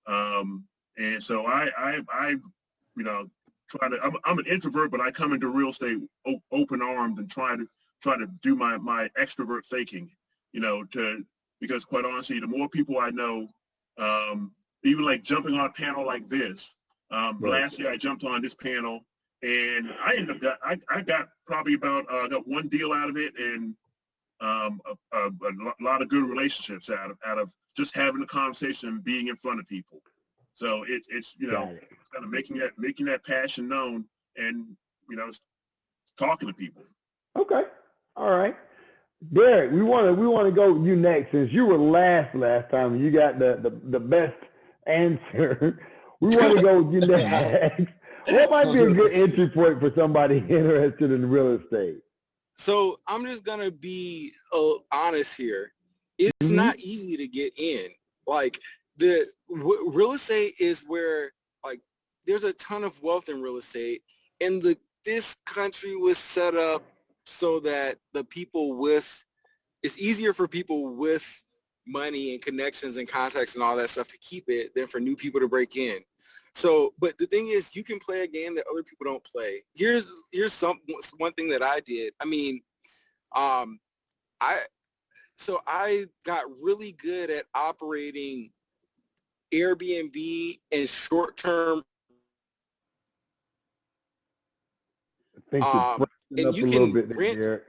And so I you know, I'm an introvert, but I come into real estate open armed and try to do my extrovert thinking, you know, because quite honestly, the more people I know, even like jumping on a panel like this, last year I jumped on this panel and I ended up I got probably about got one deal out of it, and a lot of good relationships out of just having a conversation and being in front of people. So it's you know, kind of making that passion known, and, you know, talking to people. Okay, all right, Derrick, we want to go with you next, since you were last time and you got the best answer. We want to go with you next. What might be a good entry point for somebody interested in real estate? So I'm just gonna be honest here. It's not easy to get in. Like real estate is where, like, there's a ton of wealth in real estate, and this country was set up so that it's easier for people with money and connections and contacts and all that stuff to keep it than for new people to break in. So, but the thing is, you can play a game that other people don't play. Here's one thing that I did. I mean, I got really good at operating Airbnb and short-term. I think and you can rent.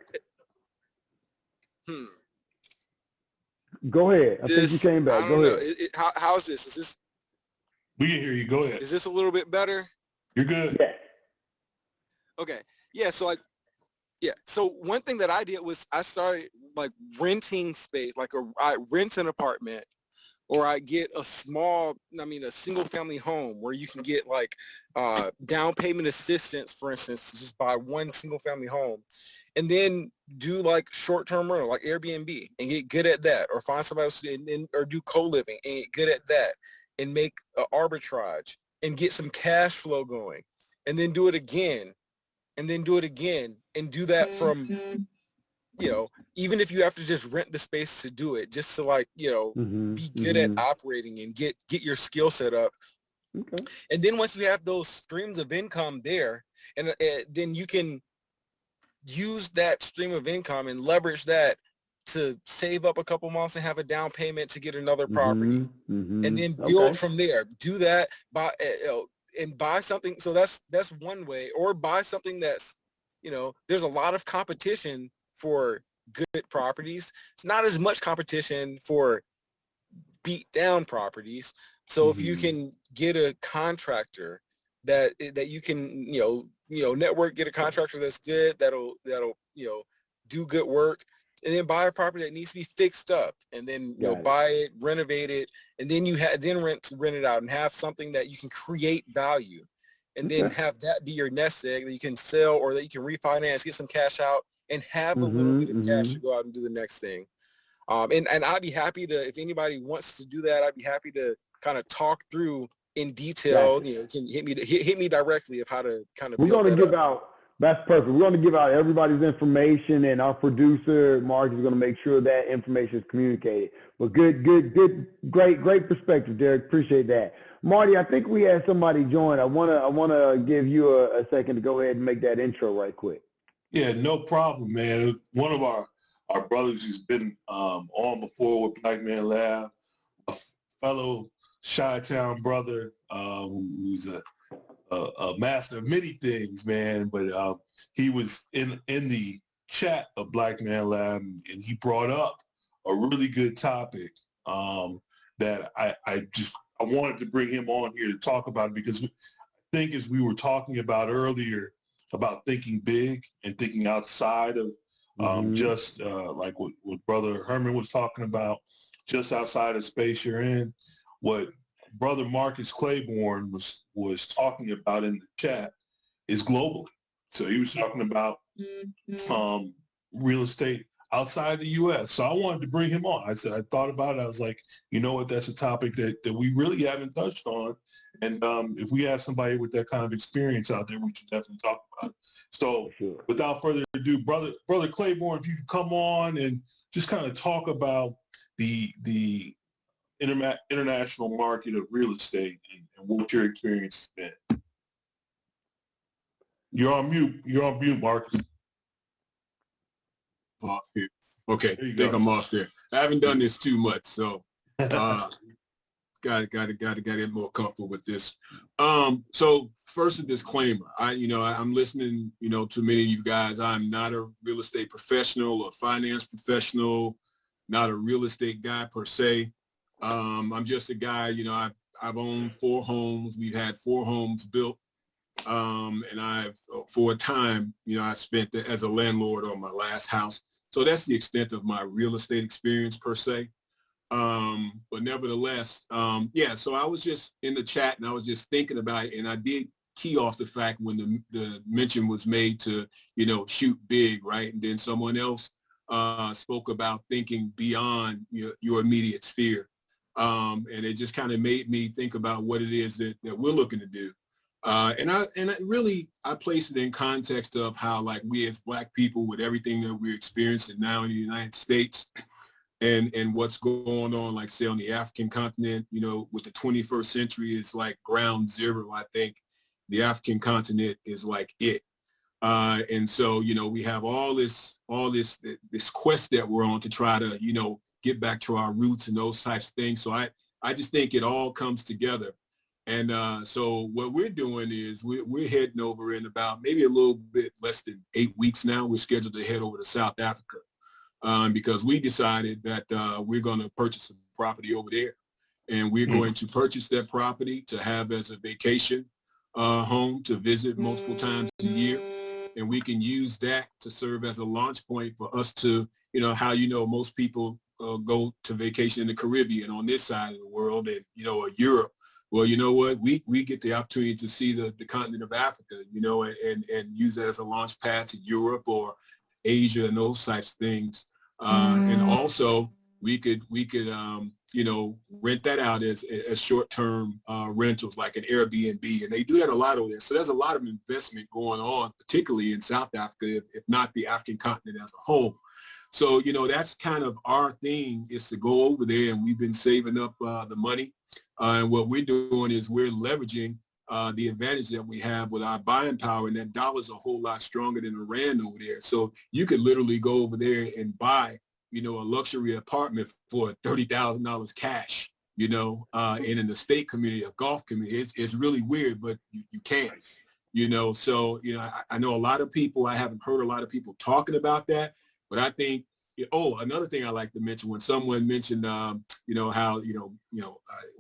Go ahead. I think you came back. Go ahead. How's this? Is this? We can hear you. Go ahead. Is this a little bit better? You're good. Yeah. Okay. Yeah. So, like, Yeah. So one thing that I did was I started like renting space, like I rent an apartment, or I get a single family home where you can get like down payment assistance, for instance, to just buy one single family home, and then do like short-term rental, like Airbnb, and get good at that, or find somebody else or do co-living and get good at that, and make arbitrage and get some cash flow going, and then do it again, and then do it again, and do that from, even if you have to just rent the space to do it, just to like, be good at operating and get your skill set up. Okay. And then once you have those streams of income there, and then you can use that stream of income and leverage that to save up a couple months and have a down payment to get another property, and then build from there. Do that, buy something. So that's one way. Or buy something that's, there's a lot of competition for good properties. It's not as much competition for beat down properties. So if you can get a contractor that you can, network, get a contractor that's good, that'll do good work, and then buy a property that needs to be fixed up, and then buy it, renovate it, and then rent it out, and have something that you can create value, and then have that be your nest egg that you can sell, or that you can refinance, get some cash out, and have a little bit of cash to go out and do the next thing. And I'd be happy to, if anybody wants to do that, I'd be happy to kind of talk through in detail. You can hit me directly of how to kind of. We're going to give out. That's perfect. We're going to give out everybody's information, and our producer Mark is going to make sure that information is communicated. But great perspective, Derrick. Appreciate that. Marty, I think we had somebody join. I want to give you a second to go ahead and make that intro right quick. Yeah, no problem, man. One of our brothers who's been on before with Black Man Lab, a fellow Chi-Town brother who's a master of many things, man. But he was in the chat of Black Man Lab, and he brought up a really good topic that I wanted to bring him on here to talk about, because I think, as we were talking about earlier, about thinking big and thinking outside of just like what Brother Herman was talking about, just outside of space you're in. What Brother Marcus Claiborne was talking about in the chat is globally. So he was talking about real estate outside the U.S. So I wanted to bring him on. I thought about it. I was like, you know what? That's a topic that we really haven't touched on. And if we have somebody with that kind of experience out there, we should definitely talk about it. So without further ado, Brother Claiborne, if you could come on and just kind of talk about the international market of real estate and what your experience has been. You're on mute, Marcus. Off here. Okay, I think I'm off there. I haven't done this too much, so got to get more comfortable with this. So first, a disclaimer. I'm listening, to many of you guys. I'm not a real estate professional or finance professional, not a real estate guy per se. I'm just a guy, I've owned 4 homes. We've had 4 homes built. And I've, for a time, I spent as a landlord on my last house. So that's the extent of my real estate experience per se. But nevertheless, so I was just in the chat and I was just thinking about it, and I did key off the fact when the mention was made to, shoot big, right? And then someone else spoke about thinking beyond your immediate sphere. And it just kind of made me think about what it is that we're looking to do. And I place it in context of how, like, we as Black people, with everything that we're experiencing now in the United States and what's going on, like, say, on the African continent, with the 21st century is like ground zero. I think the African continent is like it. And so, we have all this quest that we're on to try to, get back to our roots and those types of things. So I just think it all comes together. And so what we're doing is we're heading over in about maybe a little bit less than 8 weeks now. We're scheduled to head over to South Africa because we decided that we're going to purchase a property over there. And we're going to purchase that property to have as a vacation home to visit multiple times a year. and we can use that to serve as a launch point for us to, how most people go to vacation in the Caribbean on this side of the world and, or Europe. Well, you know what? We get the opportunity to see the continent of Africa, and use that as a launch pad to Europe or Asia and those types of things. And also we could rent that out as short-term rentals like an Airbnb. And they do that a lot over there. So there's a lot of investment going on, particularly in South Africa, if not the African continent as a whole. So, that's kind of our thing, is to go over there, and we've been saving up the money. And what we're doing is we're leveraging the advantage that we have with our buying power, and that dollar's a whole lot stronger than the rand over there. So you could literally go over there and buy, a luxury apartment for $30,000 cash, and in the state community, a Gulf community. It's really weird, but you can, So, I know a lot of people, I haven't heard a lot of people talking about that, but I think, another thing I like to mention, when someone mentioned, how,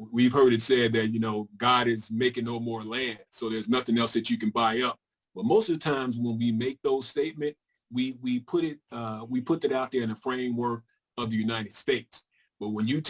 we've heard it said that, God is making no more land, so there's nothing else that you can buy up. But most of the times when we make those statements, we put it out there in the framework of the United States. But when you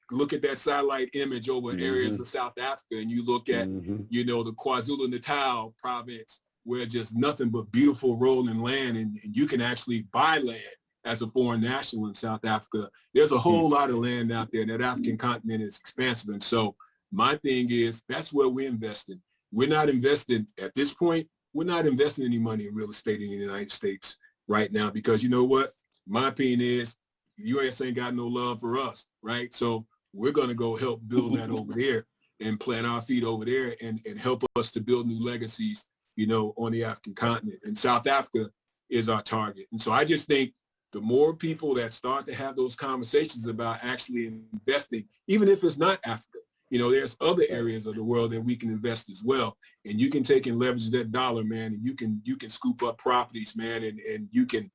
look at that satellite image over areas of South Africa, and you look at, the KwaZulu-Natal province, where just nothing but beautiful rolling land, and you can actually buy land as a foreign national in South Africa. There's a whole lot of land out there. That African continent is expansive. And so my thing is, that's where we're investing. We're not investing at this point. We're not investing any money in real estate in the United States right now, because you know what? My opinion is, U.S. ain't got no love for us, right? So we're going to go help build that over there and plant our feet over there and help us to build new legacies, on the African continent. And South Africa is our target. And so I just think the more people that start to have those conversations about actually investing, even if it's not Africa, there's other areas of the world that we can invest as well. And you can take and leverage that dollar, man, and you can scoop up properties, man, and you can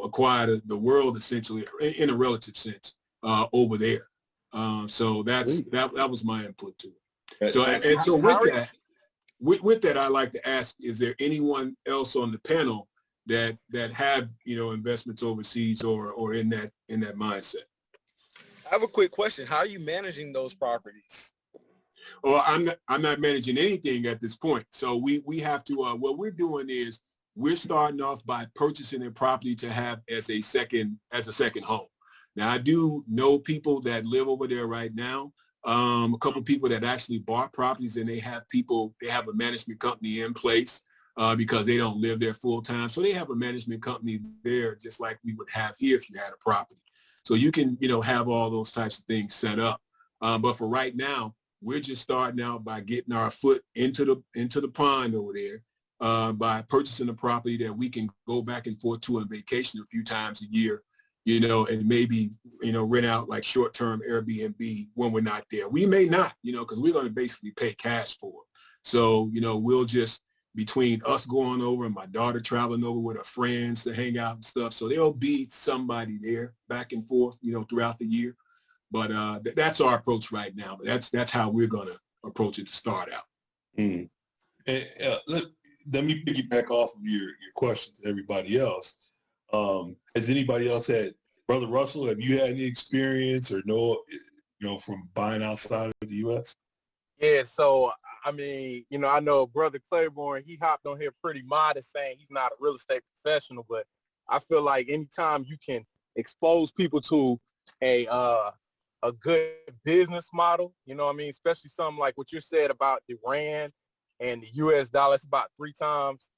acquire the world essentially in a relative sense over there. So that was my input to it. So with that, I'd like to ask, is there anyone else on the panel that have investments overseas or in that mindset? I have a quick question. How are you managing those properties? Well, I'm not managing anything at this point. So we have to. What we're doing is we're starting off by purchasing a property to have as a second home. Now, I do know people that live over there right now. A couple of people that actually bought properties, and they have a management company in place because they don't live there full time. So they have a management company there, just like we would have here if you had a property. So you can, have all those types of things set up. But for right now, we're just starting out by getting our foot into the pond over there by purchasing a property that we can go back and forth to on vacation a few times a year, and maybe, rent out like short-term Airbnb when we're not there. We may not, because we're going to basically pay cash for it. So, we'll just, between us going over and my daughter traveling over with her friends to hang out and stuff. So there'll be somebody there back and forth, throughout the year. But that's our approach right now. But that's how we're going to approach it to start out. And let me piggyback off of your question to everybody else. Has anybody else Brother Russell, have you had any experience or from buying outside of the U.S.? Yeah, so, I mean, I know Brother Claiborne, he hopped on here pretty modest saying he's not a real estate professional, but I feel like anytime you can expose people to a good business model, especially something like what you said about the rand and the U.S. dollar, it's about three times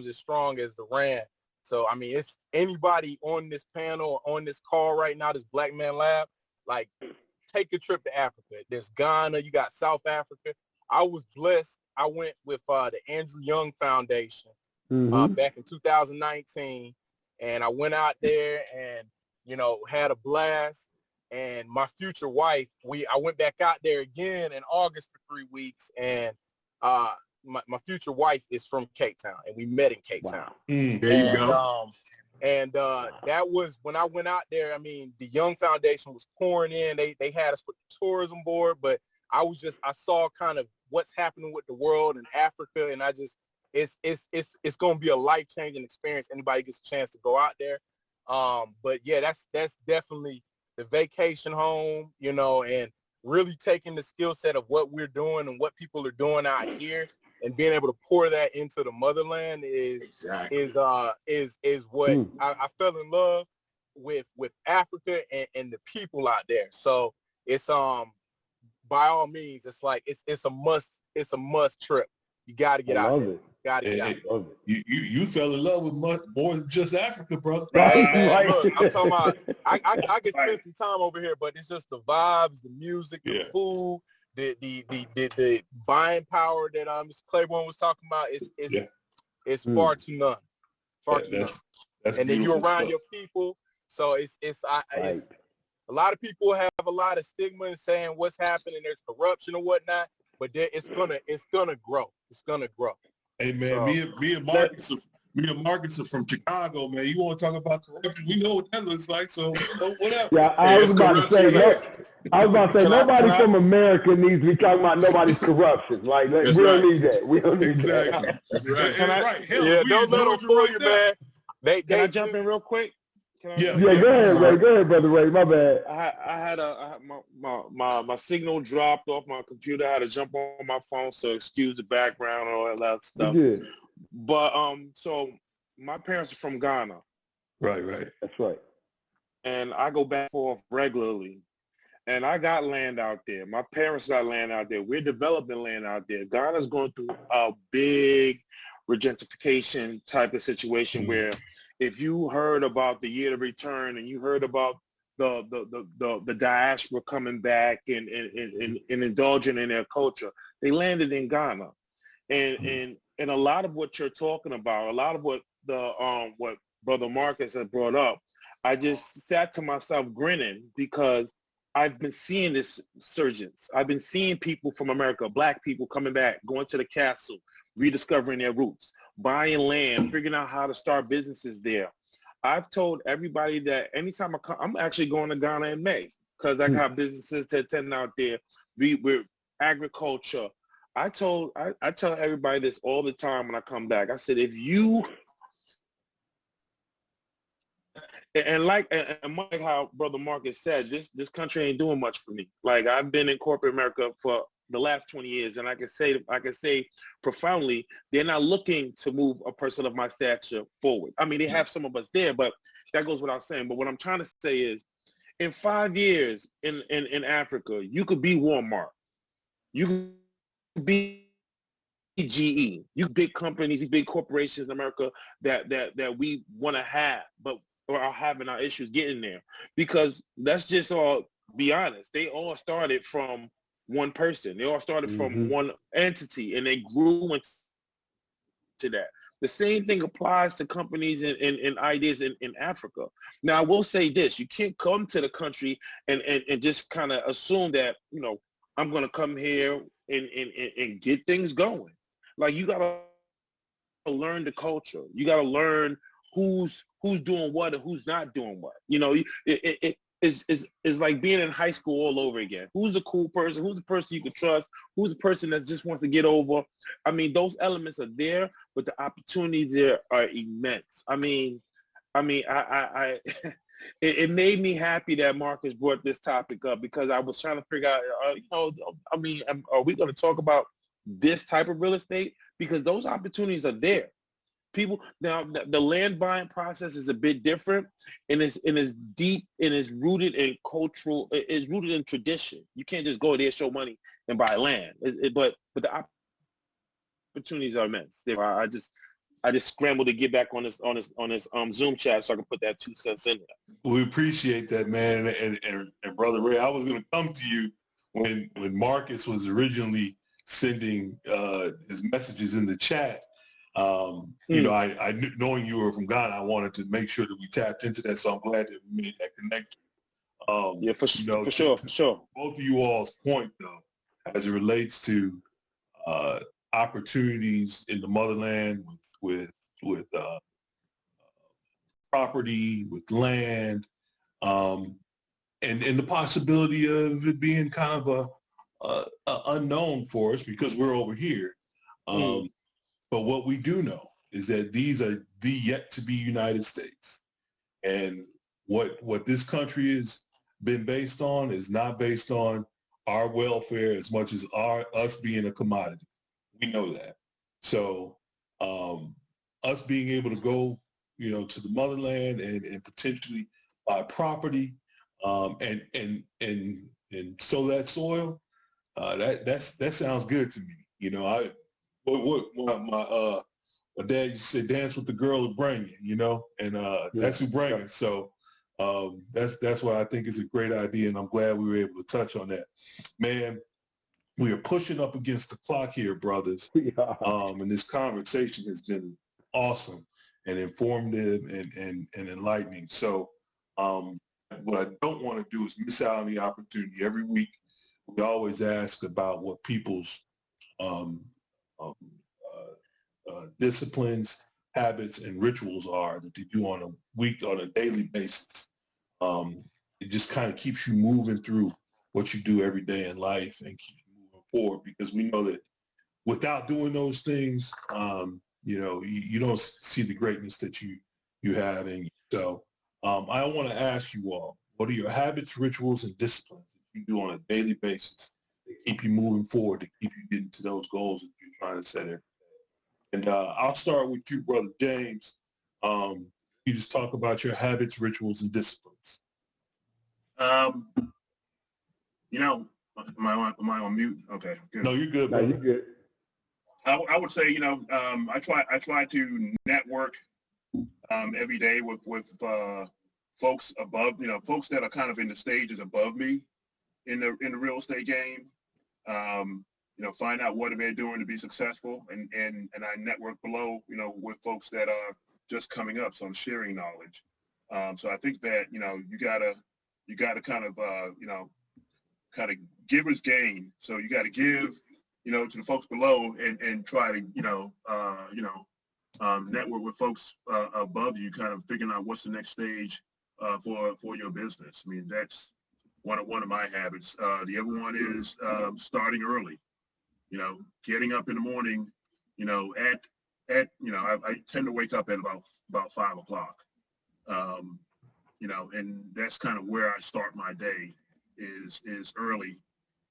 as strong as the rand. So, I mean, it's anybody on this panel or on this call right now, this Black Man Lab, like, take a trip to Africa. There's Ghana, you got South Africa. I was blessed. I went with the Andrew Young Foundation back in 2019, and I went out there and, had a blast. And my future wife, I went back out there again in August for 3 weeks, and my future wife is from Cape Town, and we met in Cape Town. There you go. And that was when I went out there. I mean, the Young Foundation was pouring in. They had us with the tourism board, but I saw kind of what's happening with the world in Africa, and I it's going to be a life-changing experience. Anybody gets a chance to go out there. But yeah, that's definitely the vacation home, you know, and really taking the skill set of what we're doing and what people are doing out here and being able to pour that into the motherland is what I fell in love with Africa and the people out there. So it's by all means, it's like it's a must trip. You got to get out there. Got to get out there. You fell in love with much more than just Africa, bro. Hey, man, look, I'm talking about I can spend some time over here, but it's just the vibes, the music, the food, the buying power that Mr. Claiborne was talking about. It's far too none. Far too none. And then you're around your people, so it's a lot of people have a lot of stigma and saying what's happening, there's corruption or whatnot, but it's gonna grow. It's gonna grow. Hey man, so, me and Marcus are from Chicago, man. You want to talk about corruption? We know what that looks like. So whatever. Yeah, I was about to say nobody from America needs to be talking about nobody's corruption. Like we don't need that. We don't need that. Right. Don't let them fool you, man. Can I jump in real quick? Go ahead, Ray. Go ahead, brother Ray. My bad. I had my signal dropped off my computer. I had to jump on my phone, so excuse the background and all that stuff. Good. But so my parents are from Ghana. Right. That's right. And I go back and forth regularly. And I got land out there. My parents got land out there. We're developing land out there. Ghana's going through a big regentification type of situation where if you heard about the year of return and you heard about the diaspora coming back and indulging in their culture, they landed in Ghana. And a lot of what you're talking about, a lot of what what Brother Marcus has brought up, I just sat to myself grinning because I've been seeing this surgence. I've been seeing people from America, black people coming back, going to the castle, rediscovering their roots, buying land, figuring out how to start businesses there. I've told everybody that anytime I'm actually going to Ghana in May because I got businesses to attend out there. We're agriculture. I tell everybody this all the time when I come back. I said, if you and like how Brother Marcus said, this country ain't doing much for me. Like I've been in corporate America for the last 20 years, and I can say profoundly, they're not looking to move a person of my stature forward. I mean, they have some of us there, but that goes without saying. But what I'm trying to say is, in 5 years in Africa, you could be Walmart, you could be GE, you big companies, these big corporations in America that we want to have, but or are having our issues getting there. Because let's just all be honest, they all started from one person. They all started from one entity, and they grew into that. The same thing applies to companies and ideas in Africa. Now, I will say this. You can't come to the country and just kind of assume that, you know, I'm going to come here and get things going. Like, you got to learn the culture. You got to learn who's doing what and who's not doing what. You know, it's like being in high school all over again. Who's a cool person? Who's the person you can trust? Who's the person that just wants to get over? I mean, those elements are there, but the opportunities there are immense. It made me happy that Marcus brought this topic up because I was trying to figure out, are we going to talk about this type of real estate? Because those opportunities are there. People now, the land buying process is a bit different, and it's deep and it's rooted in cultural. It's rooted in tradition. You can't just go there, show money, and buy land. But the opportunities are immense. I just scrambled to get back on this Zoom chat so I can put that 2 cents in there. We appreciate that, man. And Brother Ray, I was going to come to you when Marcus was originally sending his messages in the chat. You know, I knew, knowing you were from Ghana, I wanted to make sure that we tapped into that. So I'm glad that we made that connection. For sure. Both of you all's point, though, as it relates to opportunities in the motherland with property, with land, and the possibility of it being kind of a unknown for us because we're over here. But what we do know is that these are the yet to be United States. And what this country has been based on is not based on our welfare as much as us being a commodity. We know that. So us being able to go, to the motherland and potentially buy property and sow that soil, that sounds good to me. My dad used to say, dance with the girl who bring you, and that's who bring it. So that's why I think it's a great idea, and I'm glad we were able to touch on that. Man, we are pushing up against the clock here, brothers. Yeah. And this conversation has been awesome and informative and enlightening. So what I don't want to do is miss out on the opportunity. Every week, we always ask about what people's disciplines, habits, and rituals are that they do on a daily basis. It just kind of keeps you moving through what you do every day in life and keeps you moving forward, because we know that without doing those things, you don't see the greatness that you have in you. So I want to ask you all, what are your habits, rituals, and disciplines that you do on a daily basis that keep you moving forward, to keep you getting to those goals that you're trying to set every day? And I'll start with you, Brother James. You just talk about your habits, rituals, and disciplines. Am I on mute? Okay, good. No, you're good, No, bro. you're good. I would say, I try to network every day with folks above, folks that are kind of in the stages above me in the real estate game. Find out what are they doing to be successful, and I network below, with folks that are just coming up. So I'm sharing knowledge. So I think that, you gotta kind of, kind of givers gain. So you got to give, to the folks below and try to, network with folks above you, kind of figuring out what's the next stage for your business. I mean, that's one of my habits. The other one is starting early. Getting up in the morning. I tend to wake up at about 5 o'clock. And that's kind of where I start my day is early.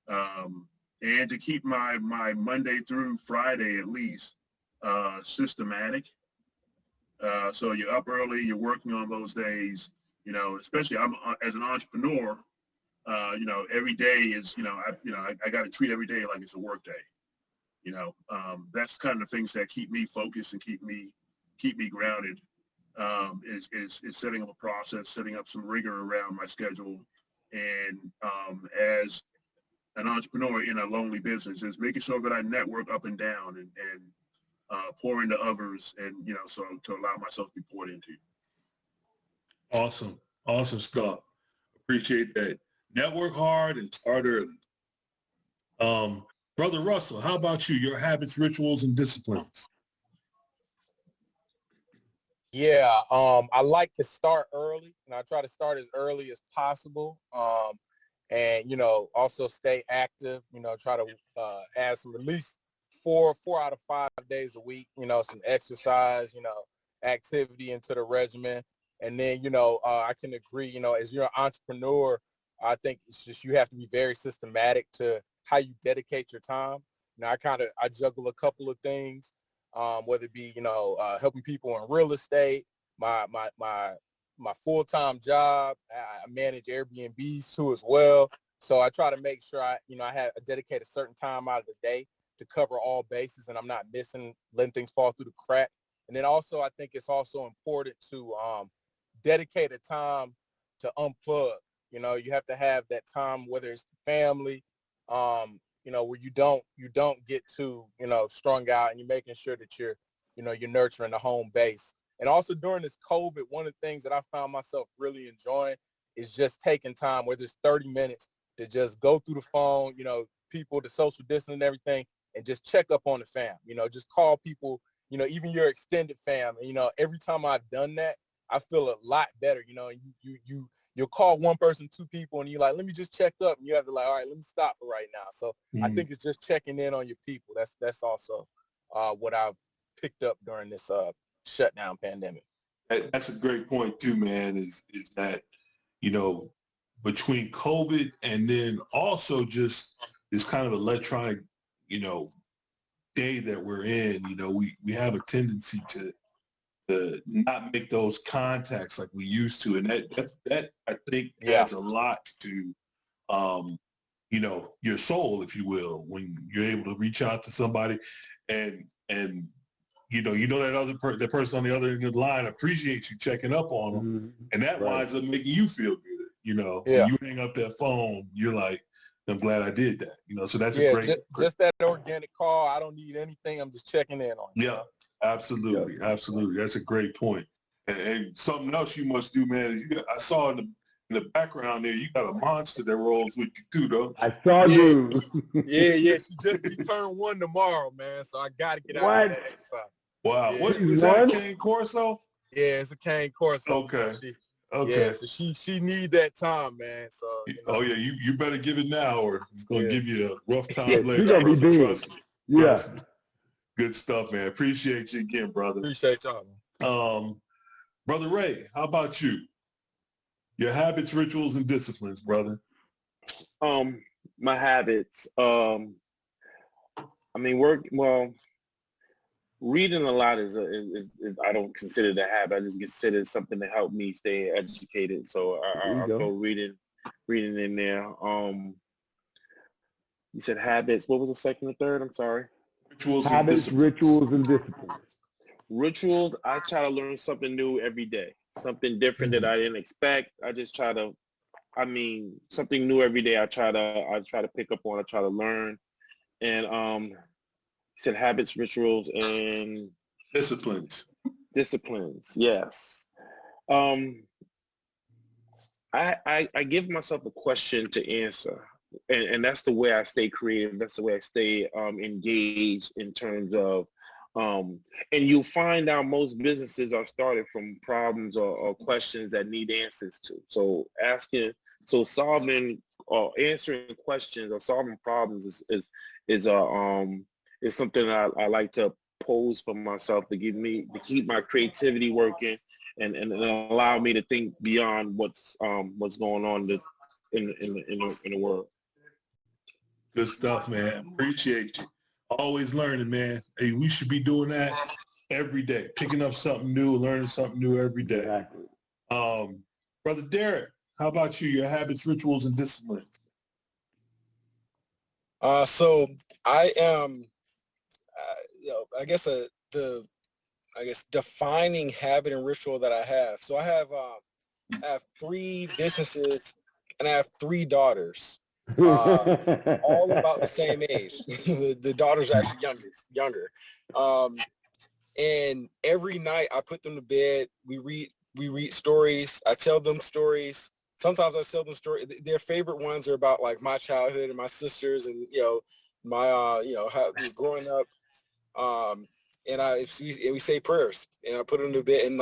And to keep my Monday through Friday at least systematic. So you're up early, you're working on those days, especially as an entrepreneur, every day is, I got to treat every day like it's a work day. That's kind of the things that keep me focused and keep me grounded, is setting up a process, setting up some rigor around my schedule. And as an entrepreneur in a lonely business, is making sure that I network up and down and pour into others, and so to allow myself to be poured into. Awesome stuff. Appreciate that. Network hard and start early. Brother Russell, how about you? Your habits, rituals, and disciplines. Yeah, I like to start early, and I try to start as early as possible. And also stay active. Try to add some, at least 4 out of 5 days a week. Some exercise, activity into the regimen. And then I can agree. As you're an entrepreneur, I think it's just you have to be very systematic to how you dedicate your time. I juggle a couple of things, whether it be helping people in real estate, my full-time job. I manage Airbnbs too as well. So I try to make sure I dedicate a certain time out of the day to cover all bases, and I'm not letting things fall through the crack. And then also, I think it's also important to dedicate a time to unplug. You have to have that time, whether it's family, where you don't get too, strung out, and you're making sure that you're nurturing the home base. And also during this COVID, one of the things that I found myself really enjoying is just taking time, whether it's 30 minutes, to just go through the phone, people, the social distance and everything, and just check up on the fam, just call people, even your extended fam. And, every time I've done that, I feel a lot better. You'll call one person, 2 people, and you're like, let me just check up. And you have to all right, let me stop for right now. So I think it's just checking in on your people. That's also what I've picked up during this shutdown pandemic. That's a great point too, man, is that, between COVID and then also just this kind of electronic, day that we're in, we have a tendency to not make those contacts like we used to. And that I think adds a lot to, your soul, if you will, when you're able to reach out to somebody and that person on the other end of the line appreciates you checking up on them. Mm-hmm. And that winds up making you feel good. When you hang up that phone, you're like, I'm glad I did that. So that's a great. Just that organic call. I don't need anything. I'm just checking in on you. Yeah, absolutely. Yeah. Absolutely. That's a great point. And something else you must do, man. I saw in the background there, you got a monster that rolls with you too, though. I saw you. Yeah. She turned 1 tomorrow, man. So I got to get out of that exercise. Wow. What is that, a Cane Corso? Yeah, it's a Cane Corso. Okay. So okay. Yeah, so she need that time, man. So Oh yeah, you better give it now, or it's gonna give you a rough time later. She's gonna be big. Trust me. Yeah. Good stuff, man. Appreciate you again, brother. Appreciate y'all, man. Brother Ray, how about you? Your habits, rituals, and disciplines, brother. My habits. Reading a lot is I don't consider it a habit. I just consider it something to help me stay educated. So I'll go reading in there. You said habits. What was the second or third? I'm sorry. Habits, rituals, and disciplines. Rituals. I try to learn something new every day. Something different that I didn't expect. I just try to. Something new every day. I try to pick up on. I try to learn, and said habits, rituals, and disciplines. Yes. I give myself a question to answer, and that's the way I stay creative. That's the way I stay engaged in terms of, and you'll find out most businesses are started from problems or questions that need answers to. So solving or answering questions or solving problems is something I like to pose for myself to keep my creativity working and allow me to think beyond what's going on in the world. Good stuff, man. Appreciate you. Always learning, man. Hey, we should be doing that every day, picking up something new, learning something new every day. Exactly. Brother Derrick, how about you? Your habits, rituals, and disciplines. So I am. I guess defining habit and ritual that I have. So I have 3 businesses and I have 3 daughters, all about the same age. The daughters are actually younger. And every night I put them to bed. We read stories. I tell them stories. Sometimes I tell them stories. Their favorite ones are about like my childhood and my sisters and my how growing up. And we say prayers and I put them to bed, and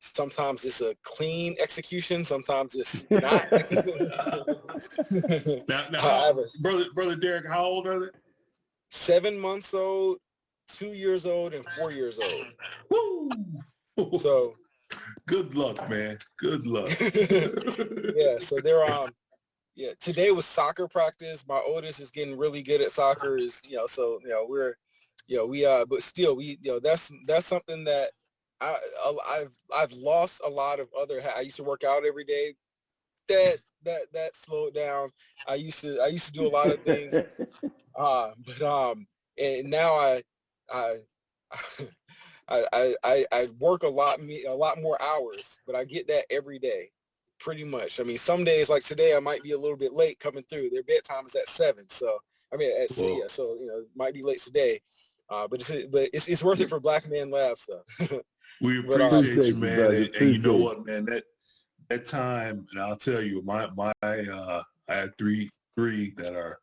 sometimes it's a clean execution, sometimes it's not. now brother Derrick, how old are they? 7 months old, 2 years old, and 4 years old. Woo! So good luck, man. Good luck. Yeah, so they're today was soccer practice. My oldest is getting really good at soccer. But still, that's something that I've lost a lot of other. I used to work out every day. That slowed down. I used to do a lot of things, and now I work a lot more hours, but I get that every day, pretty much. I mean, some days like today, I might be a little bit late coming through. Their bedtime is at 7, so at 6, so it might be late today. But it's worth it for Black Man Labs, though. We appreciate you, man. And you know what, man, that time, and I'll tell you, I had three that are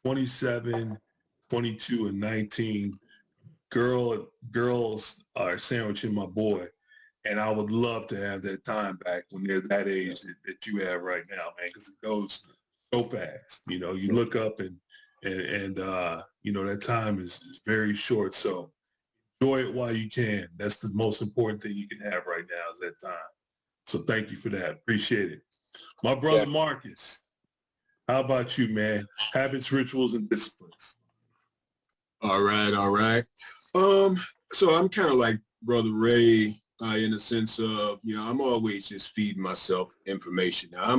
27, 22, and 19. Girls are sandwiching my boy, and I would love to have that time back when they're that age that you have right now, man, because it goes so fast. You look up and and you know, that time is very short. So enjoy it while you can. That's the most important thing you can have right now is that time. So thank you for that. Appreciate it. My brother Marcus, how about you, man? Habits, rituals, and disciplines. All right. So I'm kind of like Brother Ray in the sense of, you know, I'm always just feeding myself information. Now,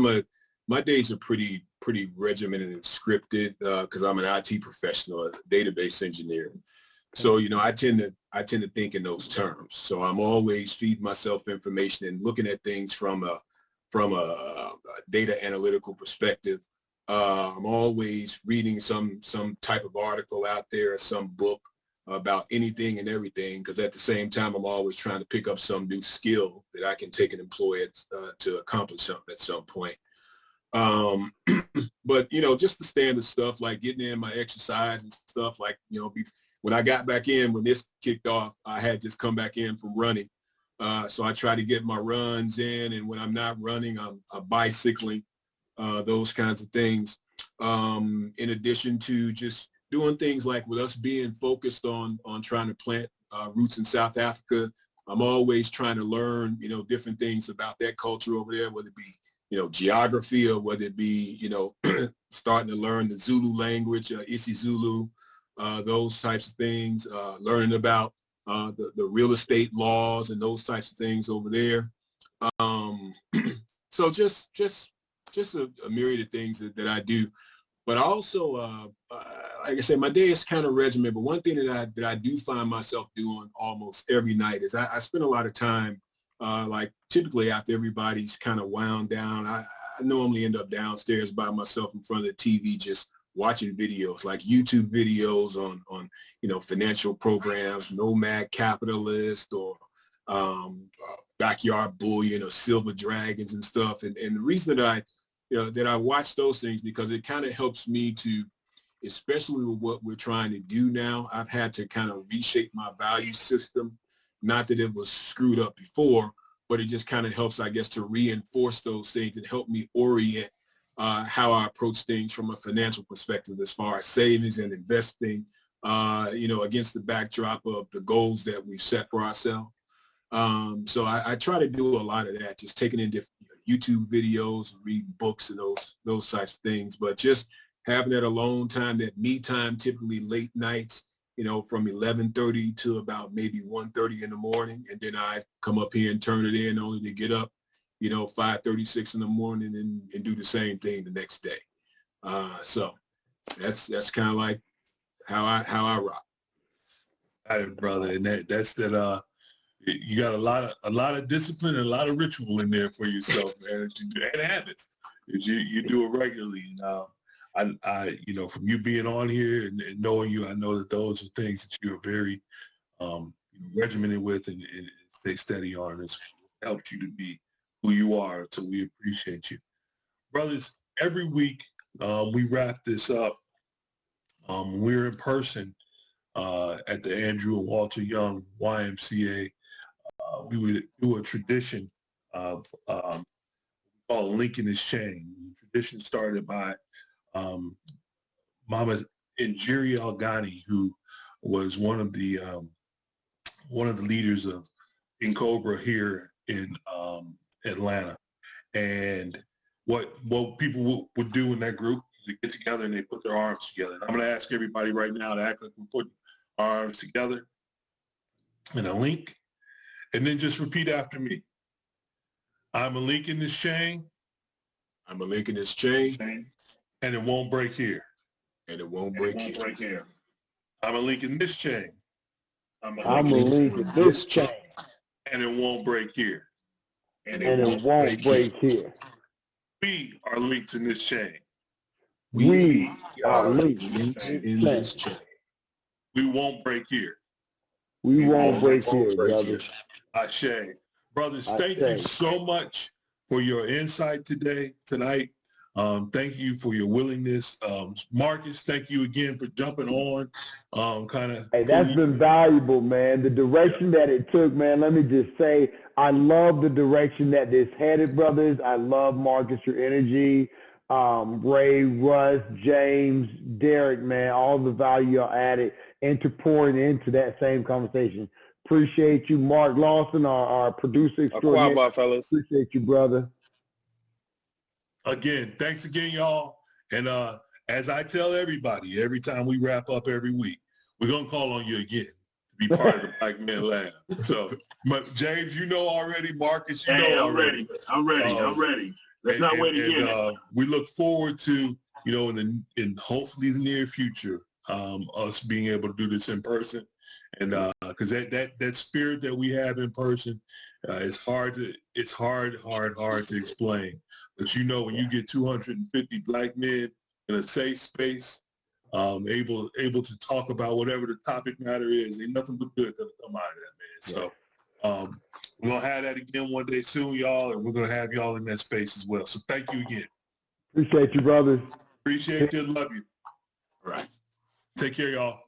my days are pretty regimented and scripted because I'm an IT professional, a database engineer. So, you know, I tend to think in those terms. So I'm always feeding myself information and looking at things from a data analytical perspective. I'm always reading some type of article out there, some book about anything and everything, because at the same time, I'm always trying to pick up some new skill that I can take and employ it to accomplish something at some point. But, you know, just the standard stuff like getting in my exercise and stuff like, you know, when I got back in, when this kicked off, I had just come back in from running. So I try to get my runs in, and when I'm not running, I'm bicycling, those kinds of things. In addition to just doing things like with us being focused on trying to plant roots in South Africa, I'm always trying to learn, you know, different things about that culture over there, whether it be, you know, geography or whether it be, you know, starting to learn the Zulu language, isiZulu, those types of things, learning about the real estate laws and those types of things over there. So just a myriad of things that I do. But also, like I said, my day is kind of regimented. But one thing that I do find myself doing almost every night is I spend a lot of time, like typically after everybody's kind of wound down, I normally end up downstairs by myself in front of the TV just watching videos, like YouTube videos on you know, financial programs, Nomad Capitalist or Backyard Bullion or Silver Dragons and stuff. And the reason that I watch those things because it kind of helps me to, especially with what we're trying to do now, I've had to kind of reshape my value system. Not that it was screwed up before, but it just kind of helps, I guess, to reinforce those things and help me orient how I approach things from a financial perspective as far as savings and investing, you know, against the backdrop of the goals that we've set for ourselves. So I try to do a lot of that, just taking in different YouTube videos, reading books and those types of things, but just having that alone time, that me time, typically late nights, you know, from 11:30 to about maybe 1:30 in the morning. And then I come up here and turn it in only to get up, you know, 5:36 in the morning and do the same thing the next day. So that's kind of like how I rock. All right, brother. And that's that, you got a lot of discipline and a lot of ritual in there for yourself, man, that you do, and habits. You do it regularly. I you know, from you being on here and knowing you, I know that those are things that you are very regimented with and stay steady on. It's helped you to be who you are. So we appreciate you. Brothers, every week we wrap this up. We're in person at the Andrew and Walter Young YMCA. We would do a tradition of called Link in His Chain. The tradition started by Mama Njeri Algani, who was one of the leaders of In Cobra here in Atlanta. And what people would do in that group is they get together and they put their arms together. And I'm going to ask everybody right now to act like we're putting our arms together in a link. And then just repeat after me. I'm a link in this chain. I'm a link in this chain. And it won't break here. And it won't break here. I'm a link in this chain. I'm a link in this chain. And it won't break here. And it won't break here. We are links in this chain. We are links in this chain. We won't break here. We won't break here, brother. Ashe. Brothers, thank you so much for your insight tonight. Thank you for your willingness. Marcus, thank you again for jumping on. Hey, that's been valuable, man. The direction that it took, man, let me just say, I love the direction that this headed, brothers. I love, Marcus, your energy. Ray, Russ, James, Derrick, man, all the value y'all added into pouring into that same conversation. Appreciate you, Mark Lawson, our producer extraordinaire. Fellas. Appreciate you, brother. Again, thanks again, y'all. And as I tell everybody, every time we wrap up every week, we're going to call on you again to be part of the Black Men Lab. So, James, you know already. Marcus, you know already. I'm ready. Let's not wait again. We look forward to, in hopefully the near future, us being able to do this in person. And because that spirit that we have in person, it's hard to explain. But when you get 250 Black men in a safe space, able to talk about whatever the topic matter is, ain't nothing but good that'll come out of that, man. So we're gonna have that again one day soon, y'all, and we're gonna have y'all in that space as well. So thank you again. Appreciate you, brothers. Appreciate you. Love you. All right. Take care, y'all.